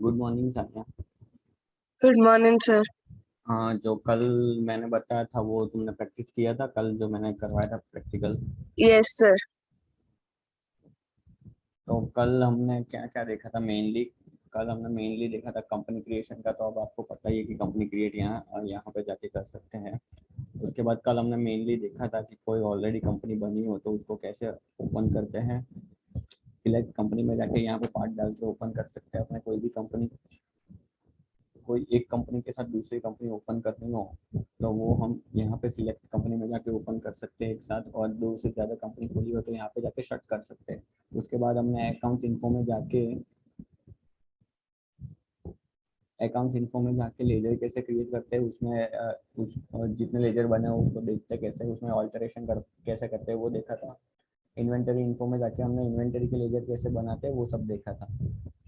Good morning Sania. Good morning sir. हाँ, जो कल मैंने बताया था वो तुमने प्रैक्टिस किया था कल जो मैंने करवाया था प्रैक्टिकल। Yes sir. तो कल हमने क्या क्या देखा था मेनली। कल हमने मेनली देखा था कंपनी क्रिएशन का। तो अब आपको पता ही है कि कंपनी क्रिएट यहाँ यहाँ पे जाके कर सकते हैं। उसके बाद कल हमने मेनली देखा था कि कोई ऑलरेडी कंपनी बनी हो तो उसको कैसे ओपन करते हैं। सिलेक्ट कंपनी में जाके यहाँ पे पार्ट डाल के ओपन कर सकते हैं अपने कोई भी कंपनी। कोई एक कंपनी के साथ दूसरी कंपनी ओपन करनी हो तो वो हम यहाँ पे सिलेक्ट कंपनी में जाके ओपन कर सकते हैं एक साथ, और दो से ज़्यादा कंपनी खोली हो तो यहाँ पे जाके शट कर सकते हैं। उसके बाद हमने अकाउंट्स इन्फो में जाके लेजर कैसे क्रिएट करते हैं उसमें जितने लेजर बने हो उसको देखते हैं कैसे उसमें ऑल्टरेशन कर कैसे करते हैं वो देखा था। इन्वेंटरी इन्फो में जाके हमने इन्वेंटरी के लेजर कैसे बनाते हैं वो सब देखा था।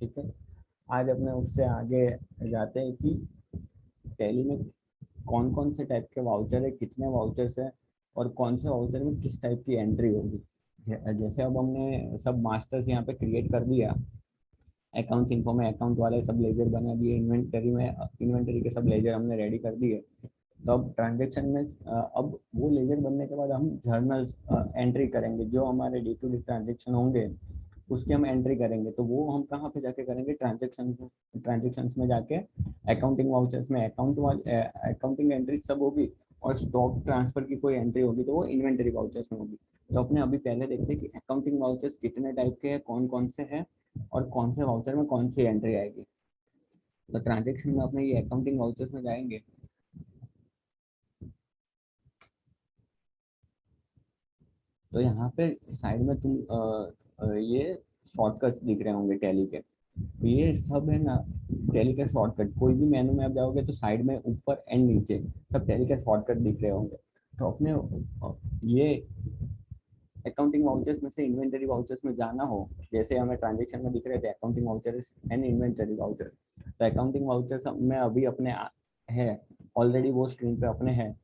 ठीक है। आज अपने उससे आगे जाते हैं कि टैली में कौन कौन से टाइप के वाउचर है, कितने वाउचर्स है, और कौन से वाउचर में किस टाइप की एंट्री होगी। जैसे अब हमने सब मास्टर्स यहाँ पे क्रिएट कर दिया। अकाउंट्स इन्फो में अकाउंट वाले सब लेजर बना दिए, इन्वेंटरी में इन्वेंटरी के सब लेजर हमने रेडी कर दिए। तो अब ट्रांजेक्शन में अब वो लेजर बनने के बाद हम जर्नल एंट्री करेंगे, जो हमारे डे टू डे ट्रांजेक्शन होंगे उसकी हम एंट्री करेंगे। तो वो हम कहाँ पे जाके करेंगे, ट्रांजेक्शन्स में जाके अकाउंटिंग वाउचर्स में अकाउंटिंग एंट्री सब होगी। और स्टॉक ट्रांसफर की कोई एंट्री होगी तो वो इन्वेंटरी वाउचर्स में होगी। तो अपने अभी पहले देखते हैं कि अकाउंटिंग वाउचर्स कितने टाइप के हैं, कौन कौन से हैं, और कौन से वाउचर में कौन सी एंट्री आएगी। तो ट्रांजेक्शन में अपने ये अकाउंटिंग वाउचर्स में जाएंगे। तो यहाँ पे साइड में ये शॉर्टकट्स दिख रहे होंगे टैली के। तो ये सब है ना टैली के शॉर्टकट। कोई भी मेनू में आप जाओगे तो साइड में ऊपर एंड नीचे सब टैली के शॉर्टकट दिख रहे होंगे। तो अपने ये अकाउंटिंग वाउचर्स में से इन्वेंटरी वाउचर्स में जाना हो, जैसे हमें ट्रांजेक्शन में दिख रहे थे accounting vouchers and inventory vouchers. तो अकाउंटिंग वाउचर्स में अभी अपने है ऑलरेडी, वो स्क्रीन पे अपने है।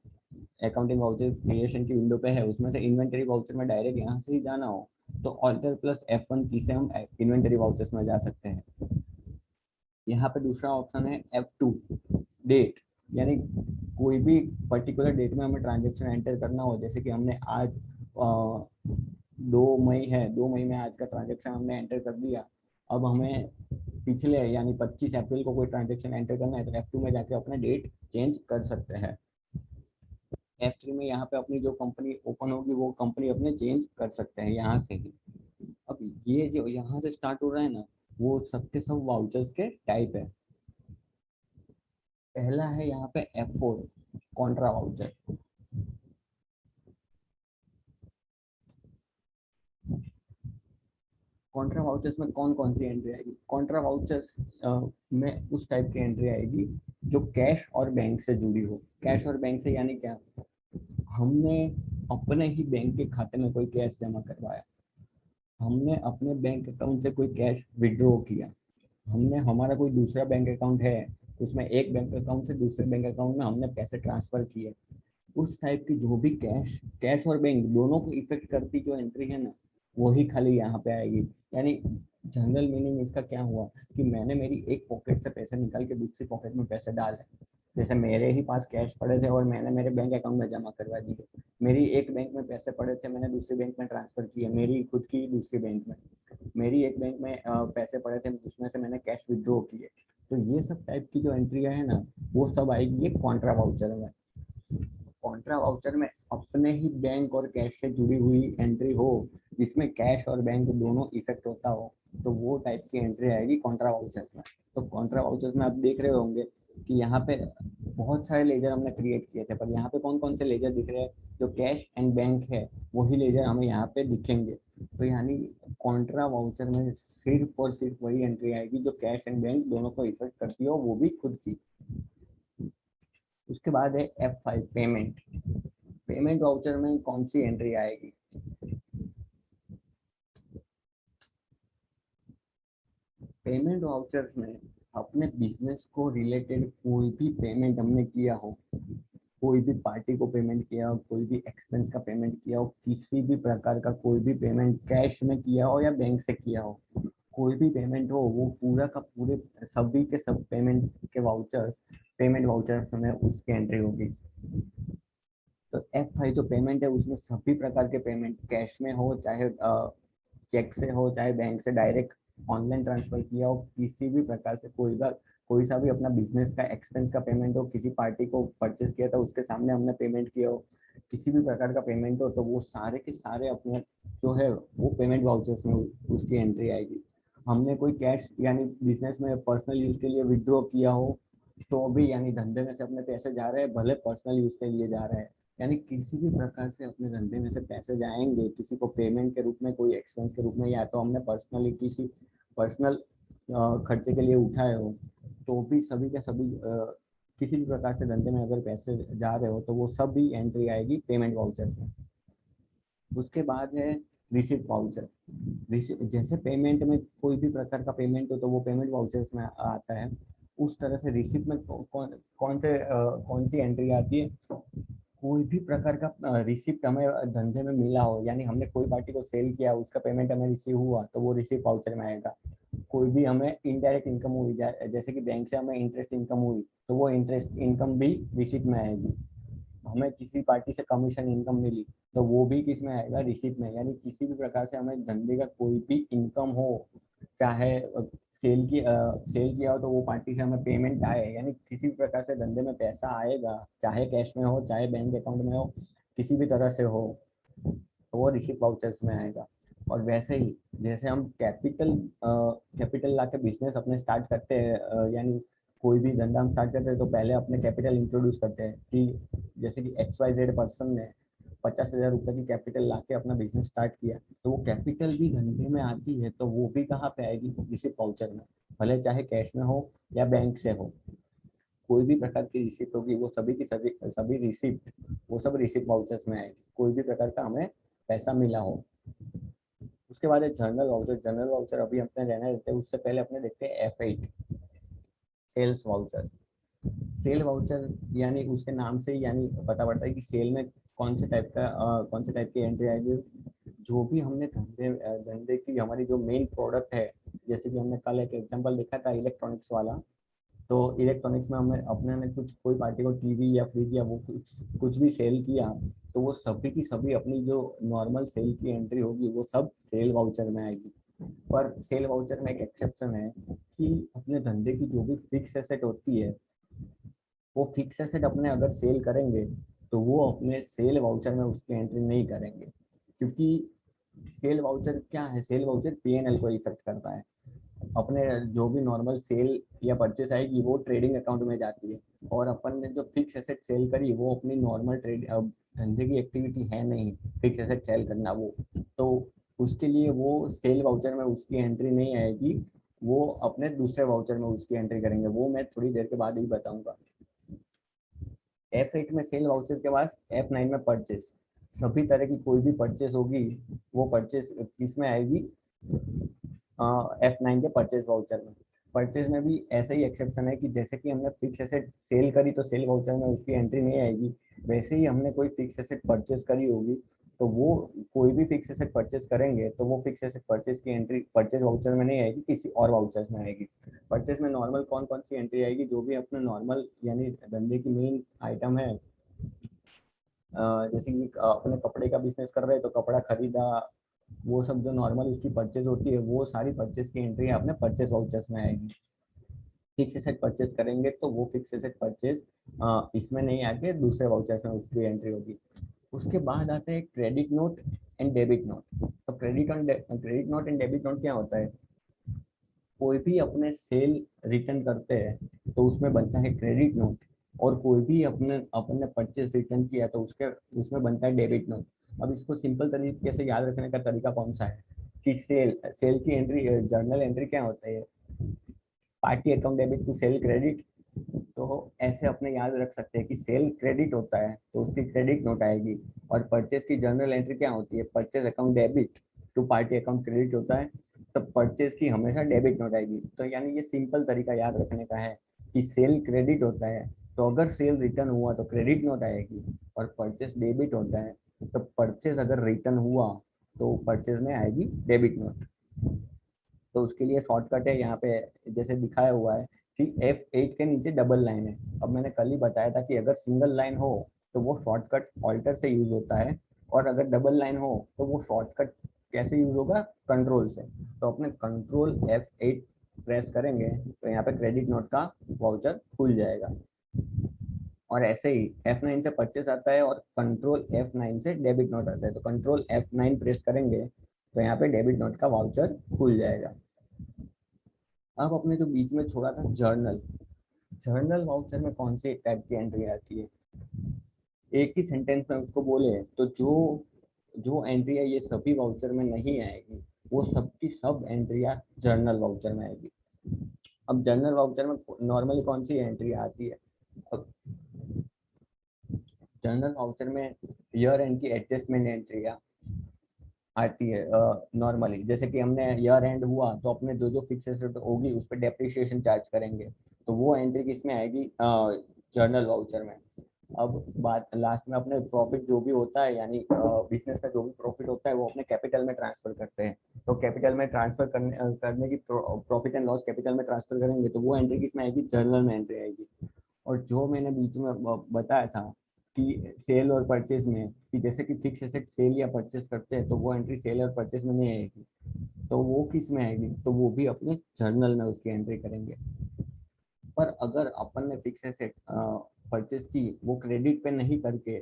अकाउंटिंग वाउचर क्रिएशन की विंडो पे है, उसमें से इन्वेंटरी वाउचर में डायरेक्ट यहाँ से ही जाना हो तो ऑल्टर प्लस F1 की से हम इन्वेंटरी वाउचर्स में जा सकते हैं। यहाँ पे दूसरा ऑप्शन है F2 डेट। यानी कोई भी पर्टिकुलर डेट में हमें ट्रांजेक्शन एंटर करना हो, जैसे कि हमने आज 2 मई है, 2 मई में आज का ट्रांजेक्शन हमने एंटर कर दिया। अब हमें पिछले यानी 25 अप्रैल को कोई ट्रांजेक्शन एंटर करना है तो F2 में जाके अपना डेट चेंज कर सकते हैं। F3 में यहाँ पे अपनी जो कंपनी ओपन होगी वो कंपनी अपने चेंज कर सकते हैं यहाँ से ही। अब ये जो यहाँ से स्टार्ट हो रहा है ना, वो सबके सब वाउचर्स के टाइप है। पहला है यहाँ पे F4 Contra voucher. Contra vouchers में कौन कौन सी एंट्री आएगी, कॉन्ट्रा वाउचर्स में उस टाइप की एंट्री आएगी जो कैश और बैंक से जुड़ी हो। कैश और बैंक से यानी क्या, हमने अपने ही बैंक के खाते में कोई कैश जमा करवाया, हमने अपने बैंक अकाउंट से कोई कैश विड्रॉ किया, हमने हमारा कोई दूसरा बैंक अकाउंट है उसमें एक बैंक अकाउंट से दूसरे बैंक अकाउंट में हमने पैसे ट्रांसफर किए। उस टाइप की जो भी कैश कैश और बैंक दोनों को इफेक्ट करती जो एंट्री है ना, वही खाली यहाँ पे आएगी। यानी जनरल मीनिंग इसका क्या हुआ कि मैंने मेरी एक पॉकेट से पैसे निकाल के दूसरी पॉकेट में पैसे डाले। जैसे मेरे ही पास कैश पड़े थे और मैंने मेरे बैंक अकाउंट में जमा करवा दिए। मेरी एक बैंक में पैसे पड़े थे, मैंने दूसरे बैंक में ट्रांसफर किए, मेरी खुद की दूसरी बैंक में। मेरी एक बैंक में पैसे पड़े थे, उसमें से मैंने कैश विड्रॉ किए। तो ये सब टाइप की जो एंट्री है ना, वो सब आएगी ये कॉन्ट्रा वाउचर में। कॉन्ट्रा वाउचर में अपने ही बैंक और कैश से जुड़ी हुई एंट्री हो, जिसमें कैश और बैंक दोनों इफेक्ट होता हो, तो वो टाइप की एंट्री आएगी कॉन्ट्रा वाउचर्स में। तो कॉन्ट्रा वाउचर्स में आप देख रहे होंगे कि यहाँ पे बहुत सारे लेजर हमने क्रिएट किए थे, पर यहाँ पे कौन कौन से लेजर दिख रहे हैं, जो कैश एंड बैंक है वही लेजर हमें यहाँ पे दिखेंगे। तो यानी कॉन्ट्रा वाउचर में सिर्फ और सिर्फ वही एंट्री आएगी जो कैश एंड बैंक दोनों को इफेक्ट करती हो, वो भी खुद की। उसके बाद है F5 पेमेंट। पेमेंट वाउचर में कौन सी एंट्री आएगी, पेमेंट वाउचर्स में अपने बिजनेस को रिलेटेड कोई भी पेमेंट हमने किया हो, कोई भी पार्टी को पेमेंट किया हो, कोई भी एक्सपेंस का पेमेंट किया हो, किसी भी प्रकार का कोई भी पेमेंट कैश में किया हो या बैंक से किया हो, कोई भी पेमेंट हो वो पूरा का पूरे सभी के सब पेमेंट वाउचर्स में उसकी एंट्री होगी। तो F5 जो पेमेंट है उसमें सभी प्रकार के पेमेंट कैश में हो, चाहे चेक से हो, चाहे बैंक से डायरेक्ट ऑनलाइन ट्रांसफर किया हो, किसी भी प्रकार से कोई सा भी अपना बिजनेस का एक्सपेंस का पेमेंट हो, किसी पार्टी को परचेस किया था उसके सामने हमने पेमेंट किया हो, किसी भी प्रकार का पेमेंट हो, तो वो सारे के सारे अपने जो है वो पेमेंट वाउचर्स में उसकी एंट्री आएगी। हमने कोई कैश यानी बिजनेस में पर्सनल यूज के लिए विड्रॉ किया हो तो भी, यानी धंधे में से अपने पैसे जा रहे हैं, भले पर्सनल यूज के लिए जा रहे हैं, यानी किसी भी प्रकार से अपने धंधे में से पैसे जाएंगे, किसी को पेमेंट के रूप में, कोई एक्सपेंस के रूप में, या तो हमने पर्सनली किसी पर्सनल खर्चे के लिए उठाए हो, तो भी सभी के सभी किसी भी प्रकार से धंधे में अगर पैसे जा रहे हो तो वो सब भी एंट्री आएगी पेमेंट वाउचर्स में। उसके बाद है रिसिप्ट वाउचर। जैसे पेमेंट में कोई भी प्रकार का पेमेंट हो तो वो पेमेंट वाउचर्स में आता है, उस तरह से रिसिप्ट में कौन सी एंट्री आती है? कोई भी प्रकार का रिसिप्ट हमें धंधे में मिला हो, यानी हमने कोई पार्टी को सेल किया, उसका पेमेंट हमें रिसीव हुआ, तो वो रिसिप्ट वाउचर में आएगा। कोई भी हमें इनडायरेक्ट इनकम हुई, जैसे कि बैंक से हमें इंटरेस्ट इनकम हुई, तो वो इंटरेस्ट इनकम भी रिसिप्ट में आएगी। हमें किसी पार्टी से कमीशन इनकम मिली तो वो भी किस में आएगा? रिसिप्ट में। यानी किसी भी प्रकार से हमें धंधे का कोई भी इनकम हो, चाहे सेल किया हो तो वो पार्टी से हमें पेमेंट आए, यानी किसी भी प्रकार से धंधे में पैसा आएगा, चाहे कैश में हो, चाहे बैंक अकाउंट में हो, किसी भी तरह से हो, तो वो रिसिप्ट वाउचर्स में आएगा। और वैसे ही जैसे हम कैपिटल ला के बिजनेस अपने स्टार्ट करते हैं, यानी कोई भी धंधा हम स्टार्ट करते हैं तो पहले अपने कैपिटल इंट्रोड्यूस करते हैं, कि जैसे कि XYZ पर्सन ने 50,000 रुपये की कैपिटल ला के अपना बिजनेस स्टार्ट किया, तो वो कैपिटल भी धंधे में आती है, तो वो भी कहाँ पे आएगी? रिसिप्ट वाउचर में। भले चाहे कैश में हो या बैंक से हो, कोई भी प्रकार की रिसिप्ट होगी वो सभी की सभी रिसिप्ट वो सब रिसिप्ट वाउचर्स में आएगी, कोई भी प्रकार का हमें पैसा मिला हो। उसके बाद है जर्नल वाउचर। जर्नल वाउचर अभी अपने रहने देते हैं, उससे पहले अपने देखते हैं F8 sales voucher. Cell voucher यानी उसके नाम से ही यानी पता पड़ता है कि सेल में कौन से टाइप की एंट्री आएगी। जो भी हमने धंधे की हमारी जो मेन प्रोडक्ट है, जैसे कि हमने कल एक एग्जांपल देखा था इलेक्ट्रॉनिक्स वाला, तो इलेक्ट्रॉनिक्स में हमें अपने ने कुछ कोई पार्टी को टीवी या फ्रिज या वो कुछ भी सेल किया, तो वो सभी की सभी अपनी जो नॉर्मल सेल की एंट्री होगी वो सब सेल वाउचर में आएगी। पर सेल वाउचर में एक एक्सेप्शन है कि अपने धंधे की जो भी फिक्स एसेट होती है, वो फिक्स एसेट अपने अगर सेल करेंगे तो वो अपने सेल वाउचर में उसकी एंट्री नहीं करेंगे, क्योंकि सेल वाउचर क्या है? सेल वाउचर P&L को इफेक्ट करता है। अपने जो भी नॉर्मल सेल या परचेस आएगी वो ट्रेडिंग अकाउंट में जाती है, और अपन ने जो फिक्स एसेट सेल करी वो अपनी नॉर्मल ट्रेड धंधे की एक्टिविटी है नहीं फिक्स एसेट सेल करना, वो तो उसके लिए वो सेल वाउचर में उसकी एंट्री नहीं आएगी, वो अपने दूसरे वाउचर में उसकी एंट्री करेंगे, वो मैं थोड़ी देर के बाद ही बताऊंगा। F8 में सेल वाउचर के बाद F9 में परचेस। सभी तरह की कोई भी परचेस होगी वो परचेस किस में आएगी? F9 के परचेस वाउचर में। परचेस में भी ऐसा ही एक्सेप्शन है कि जैसे कि हमने फिक्स एसेट सेल करी तो सेल वाउचर में उसकी एंट्री नहीं आएगी, वैसे ही हमने कोई फिक्स एसेट परचेस करी होगी तो वो कोई भी फिक्स एसेट परचेस करेंगे तो वो फिक्स एसेट परचेस की एंट्री परचेस वाउचर में नहीं आएगी, किसी और वाउचर्स में आएगी। परचेस में नॉर्मल कौन कौन सी एंट्री आएगी? जो भी अपने नॉर्मल यानी धंधे की मेन आइटम है, जैसे कि अपने कपड़े का बिजनेस कर रहे हैं तो कपड़ा खरीदा, वो सब जो नॉर्मल उसकी परचेज होती है वो सारी परचेज की एंट्री अपने परचेज वाउचर्स में आएगी। फिक्स एसेट परचेज करेंगे तो वो फिक्स एसेट परचेज इसमें नहीं आके दूसरे वाउचर्स में उसकी एंट्री होगी। उसके बाद आते हैं credit note and debit note. तो credit note and debit note क्या होता है? कोई भी अपने सेल रिटर्न करते हैं तो उसमें बनता है क्रेडिट नोट, और कोई भी अपने परचेस रिटर्न किया तो उसमें बनता है डेबिट नोट। अब इसको सिंपल तरीके से याद रखने का तरीका कौन सा है कि सेल की एंट्री, जर्नल एंट्री क्या होता है? Party account debit to sale credit. तो ऐसे अपने याद रख सकते हैं कि सेल क्रेडिट होता है तो उसकी क्रेडिट नोट आएगी, और परचेस की जर्नल एंट्री क्या होती है? Purchase account debit to party account credit होता है, तो परचेस की हमेशा डेबिट नोट आएगी। तो यानी ये सिंपल तरीका याद रखने का है कि सेल क्रेडिट होता है तो अगर सेल रिटर्न हुआ तो क्रेडिट नोट आएगी, और परचेस डेबिट होता है तो परचेस अगर रिटर्न हुआ तो परचेस में आएगी डेबिट नोट। तो उसके लिए शॉर्टकट है यहाँ पे जैसे दिखाया हुआ है कि F8 के नीचे डबल लाइन है। अब मैंने कल ही बताया था कि अगर सिंगल लाइन हो तो वो शॉर्टकट ऑल्टर से यूज होता है, और अगर डबल लाइन हो तो वो शॉर्टकट कैसे यूज होगा, कंट्रोल से। तो अपने कंट्रोल F8 प्रेस करेंगे तो यहाँ पे क्रेडिट नोट का वाउचर खुल जाएगा। और ऐसे ही F9 से परचेस आता है और कंट्रोल F9 से डेबिट नोट आता है, तो कंट्रोल F9 प्रेस करेंगे तो यहाँ पे डेबिट नोट का वाउचर खुल जाएगा। अब अपने जो बीच में छोड़ा था जर्नल, जर्नल वाउचर में कौन सी टाइप की एंट्री आती है, एक ही सेंटेंस में उसको बोले तो जो जो एंट्री है ये सभी वाउचर में नहीं आएगी, वो सब की सब एंट्रियां जर्नल वाउचर में आएगी। अब जर्नल वाउचर में नॉर्मली कौन सी एंट्री आती है, अब जर्नल वाउचर में ईयर एंड की एडजस्टमेंट एंट्रियां आती है नॉर्मली। जैसे कि हमने ईयर एंड हुआ तो अपने जो जो फिक्स एसेट होगी उस पर डेप्रिसिएशन चार्ज करेंगे, तो वो एंट्री किस में आएगी, जर्नल वाउचर में। अब बात लास्ट में अपने प्रॉफिट जो भी होता है, यानी बिजनेस का जो भी प्रॉफिट होता है वो अपने कैपिटल में ट्रांसफर करते हैं, तो कैपिटल में ट्रांसफर करने की प्रॉफिट एंड लॉस कैपिटल में ट्रांसफर करेंगे तो वो एंट्री किस में आएगी, जर्नल में एंट्री आएगी। और जो मैंने बीच में बताया था कि सेल और परचेज में, कि जैसे कि फिक्स एसेट सेल या परचेज करते हैं तो वो एंट्री सेल और परचेज में नहीं आएगी, तो वो किस में आएगी, तो वो भी अपने जर्नल में उसकी एंट्री करेंगे। पर अगर अपन ने फिक्स एसेट परचेज की, वो क्रेडिट पे नहीं करके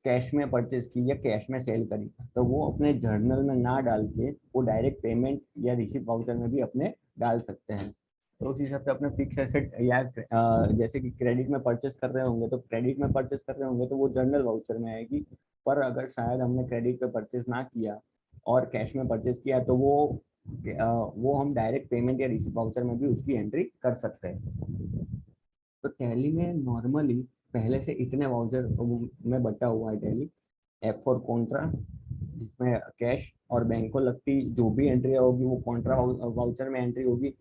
कैश में परचेज की या कैश में सेल करी, तो वो अपने जर्नल में ना डाल के वो डायरेक्ट पेमेंट या रिसीट वाउचर में भी अपने डाल सकते हैं। तो उस हिसाब से अपने फिक्स एसेट या जैसे कि क्रेडिट में परचेस कर रहे होंगे तो क्रेडिट में परचेस कर रहे होंगे तो वो जर्नल वाउचर में आएगी। पर अगर शायद हमने क्रेडिट पे परचेस ना किया और कैश में परचेस किया तो वो हम डायरेक्ट पेमेंट या रिसीट वाउचर में भी उसकी एंट्री कर सकते हैं। तो टैली में नॉर्मली पहले से इतने वाउचर में बटा हुआ है टैली। F4 कॉन्ट्रा, जिसमें कैश और बैंक को लगती जो भी एंट्री होगी वो कॉन्ट्रा वाउचर में एंट्री होगी।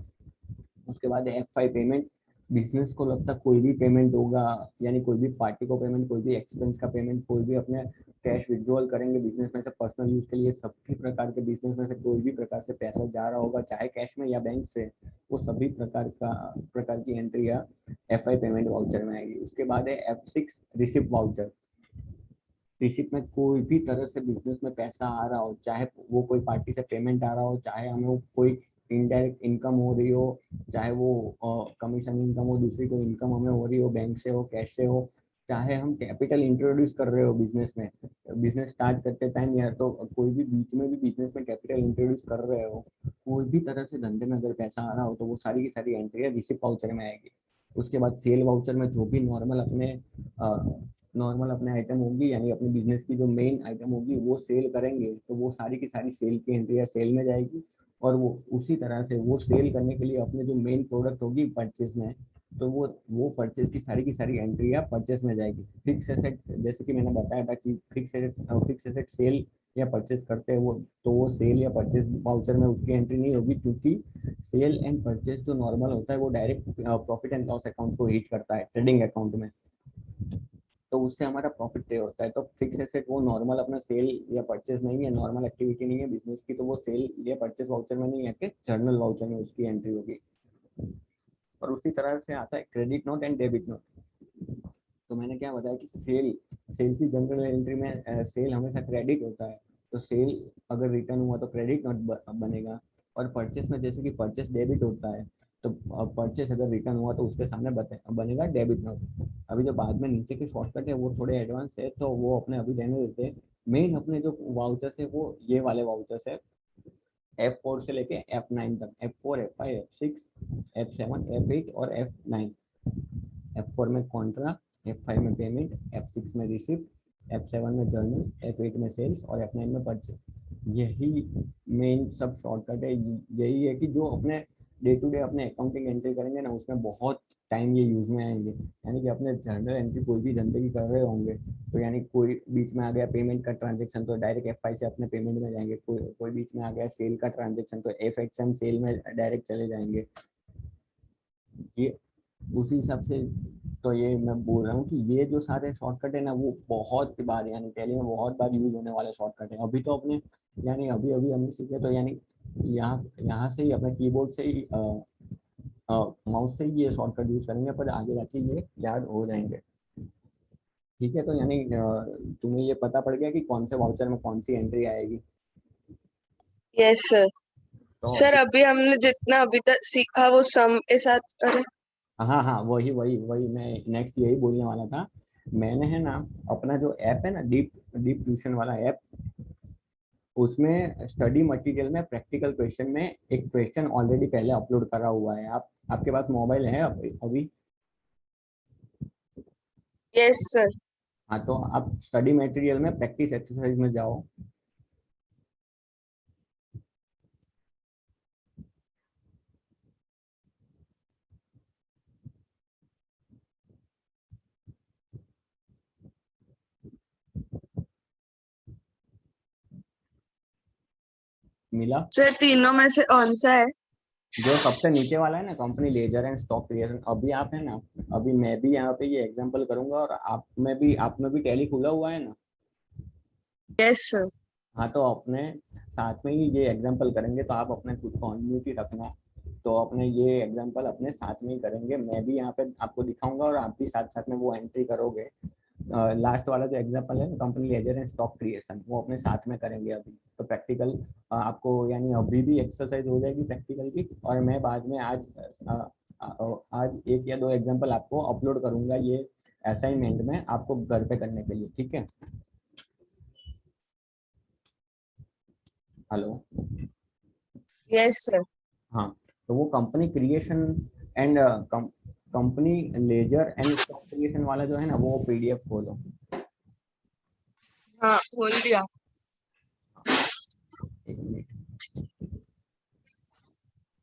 उसके बाद F5 पेमेंट, बिजनेस को लगता कोई भी पेमेंट होगा, यानी कोई भी पार्टी को पेमेंट, कोई भी एक्सपेंस का पेमेंट, कोई भी अपने कैश विड्रॉल करेंगे बिजनेस में से पर्सनल यूज के लिए, सभी प्रकार के बिजनेस में से कोई भी प्रकार से पैसा जा रहा होगा चाहे कैश में या बैंक से, वो सभी प्रकार की एंट्री या F5 पेमेंट वाउचर में आएगी। उसके बाद है F6 रिसिप्ट वाउचर। रिसिप्ट में कोई भी तरह से बिजनेस में पैसा आ रहा हो, चाहे वो कोई पार्टी से पेमेंट आ रहा हो, चाहे हमें कोई इनडायरेक्ट इनकम हो रही हो, चाहे वो कमीशन इनकम हो, दूसरी कोई इनकम हमें हो रही हो, बैंक से हो, कैश से हो, चाहे हम कैपिटल इंट्रोड्यूस कर रहे हो बिजनेस में, बिजनेस स्टार्ट करते टाइम, या तो कोई भी बीच में भी बिजनेस में कैपिटल इंट्रोड्यूस कर रहे हो, कोई भी तरह से धंधे में अगर पैसा आ रहा हो तो वो सारी की सारी एंट्री रिसिप्ट वाउचर में आएगी। उसके बाद सेल वाउचर में जो भी नॉर्मल अपने आइटम होगी, यानी अपने बिजनेस की जो मेन आइटम होगी वो सेल करेंगे तो वो सारी की सारी सेल की एंट्री सेल में जाएगी। और वो उसी तरह से वो सेल करने के लिए अपने जो मेन प्रोडक्ट होगी परचेज में, तो वो परचेज की सारी एंट्रियाँ परचेज में जाएगी। फिक्स एसेट, जैसे कि मैंने बताया था कि फिक्स एसेट सेल या परचेज करते हैं वो, तो वो सेल या परचेज वाउचर में उसकी एंट्री नहीं होगी, क्योंकि सेल एंड परचेज जो नॉर्मल होता है वो direct profit and loss account को हिट करता है, ट्रेडिंग अकाउंट में, तो उससे हमारा प्रॉफिट पे होता है। तो फिक्स एसेट वो नॉर्मल अपना सेल या परचेज नहीं है, नॉर्मल एक्टिविटी नहीं है बिजनेस की, तो वो सेल या परचेज वाउचर में नहीं आके जर्नल वाउचर में उसकी एंट्री होगी। और उसी तरह से आता है credit note and debit note. तो मैंने क्या बताया कि सेल सेल की जनरल एंट्री में सेल हमेशा क्रेडिट होता है, तो सेल अगर रिटर्न हुआ तो क्रेडिट नोट बनेगा। और परचेस में जैसे कि परचेस डेबिट होता है, तो परचेस अगर रिटर्न हुआ तो उसके सामने बनेगा डेबिट नोट। अभी जो बाद में नीचे के शॉर्टकट है वो थोड़े एडवांस है, तो वो अपने अभी रहने देते हैं। मेन अपने जो वाउचर्स है वो ये वाले वाउचर्स है, F4 से लेके F9 तक, F4 F5 F6 F7 F8 और F9। F4 में कॉन्ट्रा, F5 में पेमेंट, F6 में रिसिप्ट, F7 में जर्नल, F8 में सेल्स और F9 में परचेज। यही मेन सब शॉर्टकट है। यही है कि जो अपने डे टू डे अपने अकाउंटिंग एंट्री करेंगे ना, उसमें बहुत टाइम ये यूज में आएंगे। यानी कि अपने जर्नल एंट्री कोई भी धंधे की कर रहे होंगे, तो यानी कोई बीच में आ गया पेमेंट का ट्रांजेक्शन तो डायरेक्ट F5 से अपने पेमेंट में जाएंगे, कोई बीच में आ गया सेल का ट्रांजेक्शन तो FXM सेल में डायरेक्ट चले जाएंगे। ये उसी हिसाब से, तो ये मैं बोल रहा हूँ कि ये जो सारे शॉर्टकट है ना वो बहुत बार, यानी टैली में बहुत बार यूज होने वाले शॉर्टकट है। अभी तो अपने यानी अभी अभी हमने सीखे, तो यानी यहाँ यहाँ से ही अपने कीबोर्ड से ही माउस से ही ये शॉर्टकट यूज करेंगे, पर आगे जाके ये याद हो जाएंगे। ठीक है, तो यानी तुम्हें ये पता पड़ गया कि कौन से वाउचर में कौन सी एंट्री आएगी। Yes sir. तो सर अभी हमने जितना अभी तक सीखा वो सम के साथ करें। हाँ हाँ, वही वही वही मैं नेक्स्ट यही बोलने वाला था। मैंने है ना अपना जो ऐप है ना, डीप डीप ट्यूशन वाला ऐप, उसमें स्टडी मटेरियल में प्रैक्टिकल क्वेश्चन में एक क्वेश्चन ऑलरेडी पहले अपलोड करा हुआ है। आप आपके पास मोबाइल है अभी? Yes sir. हाँ, तो आप स्टडी मटेरियल में प्रैक्टिस एक्सरसाइज में जाओ। मिला? सर तीनों में से कौन सा है? जो सबसे नीचे वाला है ना, company ledger and stock creation, अभी आप है ना, अभी मैं भी यहाँ पे ये एग्जांपल करूंगा और आप में भी टैली खुला हुआ है ना। Yes sir. हाँ, तो अपने साथ में ही ये एग्जांपल करेंगे, तो आप अपने खुद को अनम्यूट रखना। तो अपने ये एग्जांपल अपने साथ में ही करेंगे, मैं भी यहाँ पे आपको दिखाऊंगा और आप भी साथ साथ में वो एंट्री करोगे। लास्ट वाला जो एग्जांपल है company ledger and stock creation, वो अपने साथ में करेंगे अभी। तो प्रैक्टिकल आपको यानी अभी भी एक्सरसाइज हो जाएगी प्रैक्टिकल की, और मैं बाद में आज एक या दो एग्जांपल आपको अपलोड करूंगा ये असाइनमेंट में, आपको घर पे करने के लिए। ठीक है? हेलो? Yes sir. हाँ, तो वो company creation and company ledger and stock creation वाला जो है ना, वो पीडीएफ खोलो। हाँ खोल दिया। एक मिनट।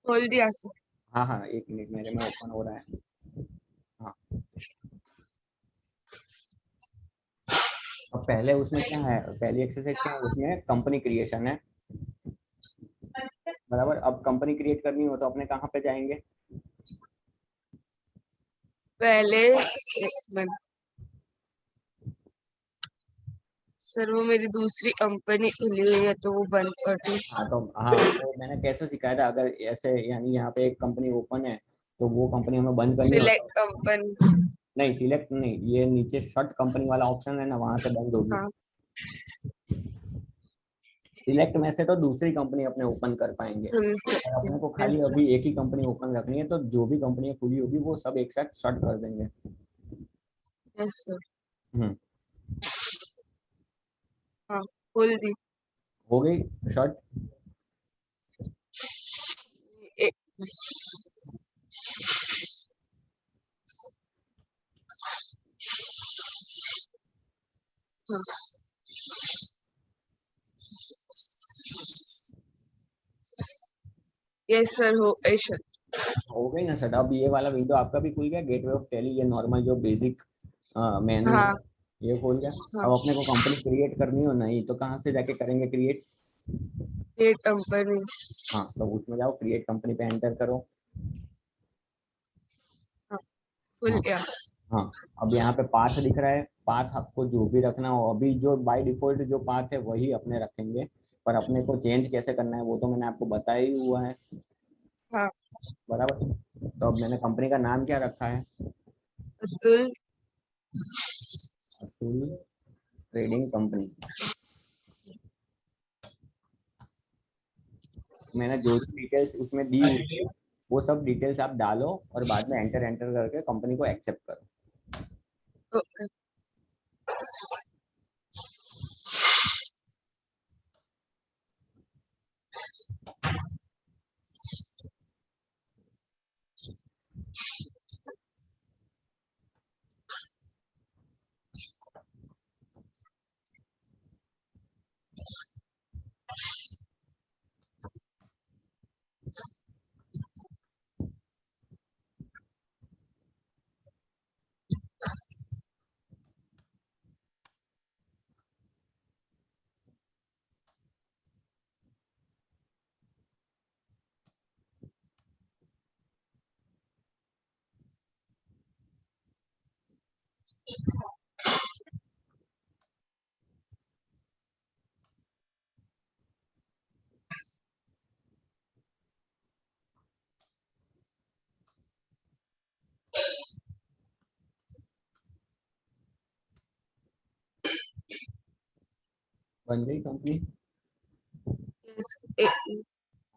खोल दिया सर। हाँ हाँ, एक मिनट, मेरे में ओपन हो रहा है। हाँ, अब पहले उसमें क्या है, पहली एक्सरसाइज क्या है, उसमें कंपनी क्रिएशन है। बराबर, अब कंपनी क्रिएट करनी हो तो अपने कहाँ पे जाएंगे? पहले एक मिनट सर, वो मेरी दूसरी कंपनी खुली हुई है तो वो बंद कर दूँ। हाँ, तो हाँ, वो मैंने कैसे सिखाया था, अगर ऐसे यानी यहाँ पे एक कंपनी ओपन है तो वो कंपनी हमें बंद करनी हो तो सिलेक्ट कंपनी। नहीं, सिलेक्ट नहीं, ये नीचे शट कंपनी वाला ऑप्शन है ना, वहां से बंद होगी। हाँ। सिलेक्ट में से तो दूसरी कंपनी अपने ओपन कर पाएंगे, और अपने को खाली यस। अभी एक ही कंपनी ओपन रखनी है, तो जो भी कंपनी खुली होगी वो सब एक साथ शट कर देंगे। Yes sir. हम्म। हाँ खोल दी। हो गई शट? एक हाँ। यस सर हो गई सर। हो गई ना शट? अब ये वाला विंडो आपका भी खुल गया, गेटवे ऑफ टेली, ये नॉर्मल जो बेसिक मेनू है, हाँ। ये खोल गया। हाँ। अब अपने को कंपनी क्रिएट करनी हो नहीं तो कहाँ से जाके करेंगे क्रिएट? ये कंपनी। हाँ, तो उसमें जाओ, क्रिएट कंपनी पे एंटर करो। हाँ खुल हाँ गया। हाँ, अब यहाँ पे पाथ दिख रहा है, पाथ आपको जो भी रखना हो, अभी जो बाय डिफॉल्ट जो पाथ है वही अपने रखेंगे, पर अपने को चेंज कैसे करना है वो तो मैंने आपको बताया ही हुआ है। हाँ। बराबर, तो अब मैंने कंपनी का नाम क्या रखा है? अतुल। Atul trading company. मैंने जो भी डिटेल्स उसमें दी हुई है वो सब डिटेल्स आप डालो, और बाद में एंटर एंटर करके कंपनी को एक्सेप्ट करो। ओके। बन गई कंपनी? yes,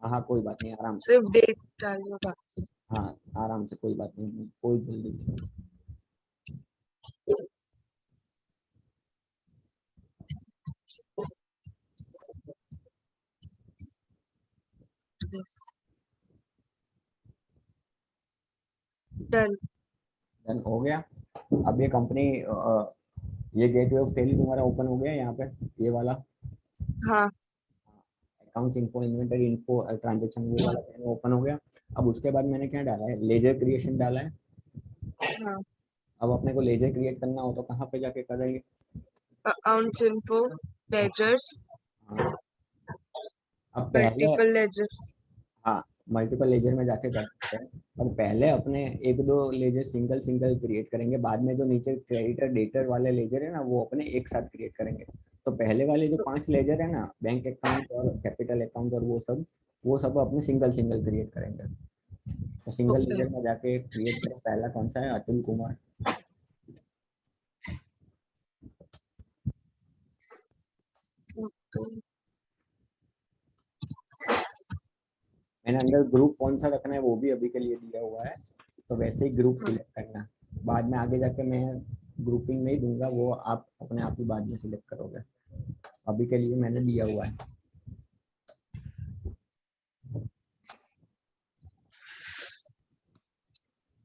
हाँ हाँ, कोई बात नहीं, आराम से। सिर्फ डेट डालना बाकी हाँ, आराम से, कोई बात नहीं, कोई जल्दी नहीं। है। yes, done. डन हो गया। अब ये कंपनी, ये गेटवे ऑफ टेली तुम्हारा ओपन हो गया यहाँ पे, ये वाला हाँ account info, inventory info, transaction, वो वाला ओपन हो गया। अब उसके बाद मैंने क्या डाला है, लेजर क्रिएशन डाला है। हाँ। अब अपने को लेजर क्रिएट करना हो तो कहाँ पे जाके करेंगे? अकाउंट्स इन्फो, लेजर्स, हाँ, अब पहले, मल्टीपल लेजर्स। हाँ, मल्टीपल लेजर में जाके कर सकते हैं। और पहले अपने एक दो लेजर सिंगल सिंगल क्रिएट करेंगे, बाद में जो नीचे क्रेडिटर डेटर वाले लेजर है ना, वो अपने एक साथ क्रिएट करेंगे। तो पहले वाले जो 5 लेजर है ना, बैंक अकाउंट और कैपिटल अकाउंट और वो सब अपने सिंगल सिंगल क्रिएट करेंगे। तो सिंगल ओके लेजर में जाके क्रिएट करें। पहला कौन सा है? अतुल कुमार। तो मैंने अंदर ग्रुप कौन सा रखना है वो भी अभी के लिए दिया हुआ है, तो वैसे ही ग्रुप हाँ, सिलेक्ट करना। बाद में आगे जाके मैं ग्रुपिंग नहीं दूंगा, वो आप अपने आप ही बाद में सिलेक्ट करोगे। अभी के लिए मैंने दिया हुआ है।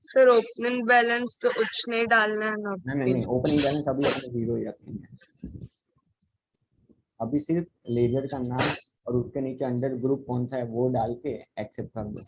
सर ओपनिंग बैलेंस तो कुछ नहीं डालना है ना नहीं नहीं अभी। नहीं, ओपनिंग बैलेंस अभी अपने जीरो ही रखेंगे। अभी सिर्फ लेजर का नाम और उसके नीचे अंडर ग्रुप कौन सा है वो डाल के एक्सेप्ट कर दो।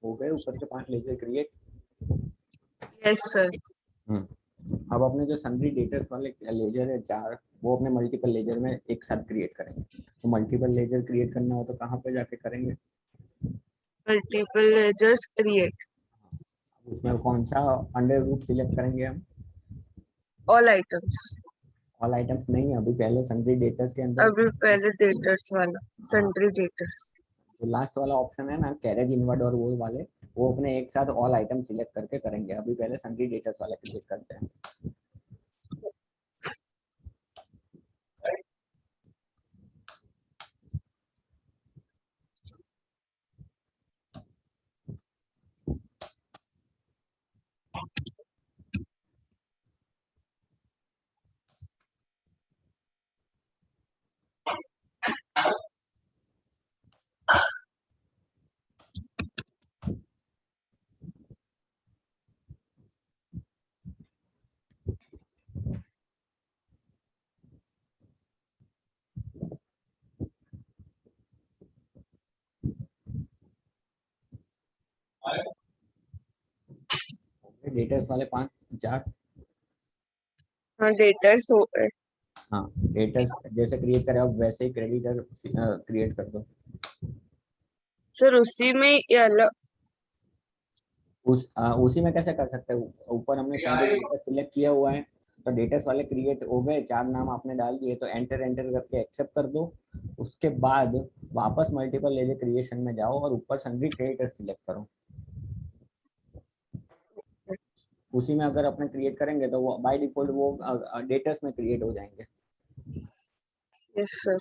हो गए ऊपर के 5 लेजर क्रिएट। Yes sir. अब अपने जो सन्ड्री डेटर्स वाले लेजर है 4, वो अपने मल्टीपल लेजर में एक साथ क्रिएट करेंगे। तो मल्टीपल लेजर क्रिएट करना हो तो कहाँ पे जाके करेंगे? मल्टीपल लेजर्स क्रिएट, उसमें कौन सा अंडर ग्रुप सिलेक्ट करेंगे हम? All items. ऑल आइटम्स नहीं है अभी, पहले सन्ड्री डेटर्स के अंदर। अभी पहले डेटर्स वाला, हाँ, सन्ड्री डेटर्स। जो लास्ट वाला ऑप्शन है ना, कैरेज इनवर्ड और वो वाले, वो अपने एक साथ ऑल आइटम सिलेक्ट करके करेंगे। अभी पहले सन्ड्री डेटर्स वाला क्रिएट करते हैं। डेटर्स वाले 5 4। हाँ डेटर्स हो गए। हाँ, डेटर्स जैसे क्रिएट करे अब वैसे ही क्रेडिटर क्रिएट कर दो। सर उसी में ये अलग। उसी में कैसे कर सकते हो? ऊपर हमने सभी डेटा सिलेक्ट किया हुआ है, तो डेटास वाले क्रिएट हो गए, 4 नाम आपने डाल दिए, तो एंटर एंटर करके एक्सेप्ट कर दो। उसके बाद वापस मल्टीपल लेजर क्रिएशन में जाओ और ऊपर सन्ड्री क्रिएटर सिलेक्ट करो। उसी में अगर अपने क्रिएट करेंगे तो वो बाय डिफॉल्ट वो डेटास में क्रिएट हो जाएंगे। Yes sir.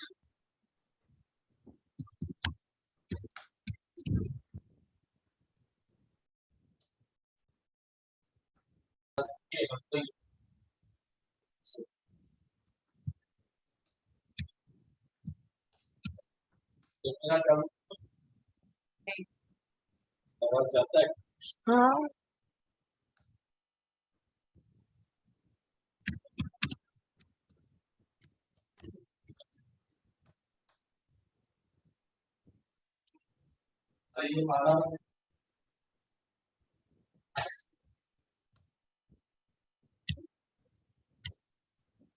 हाँ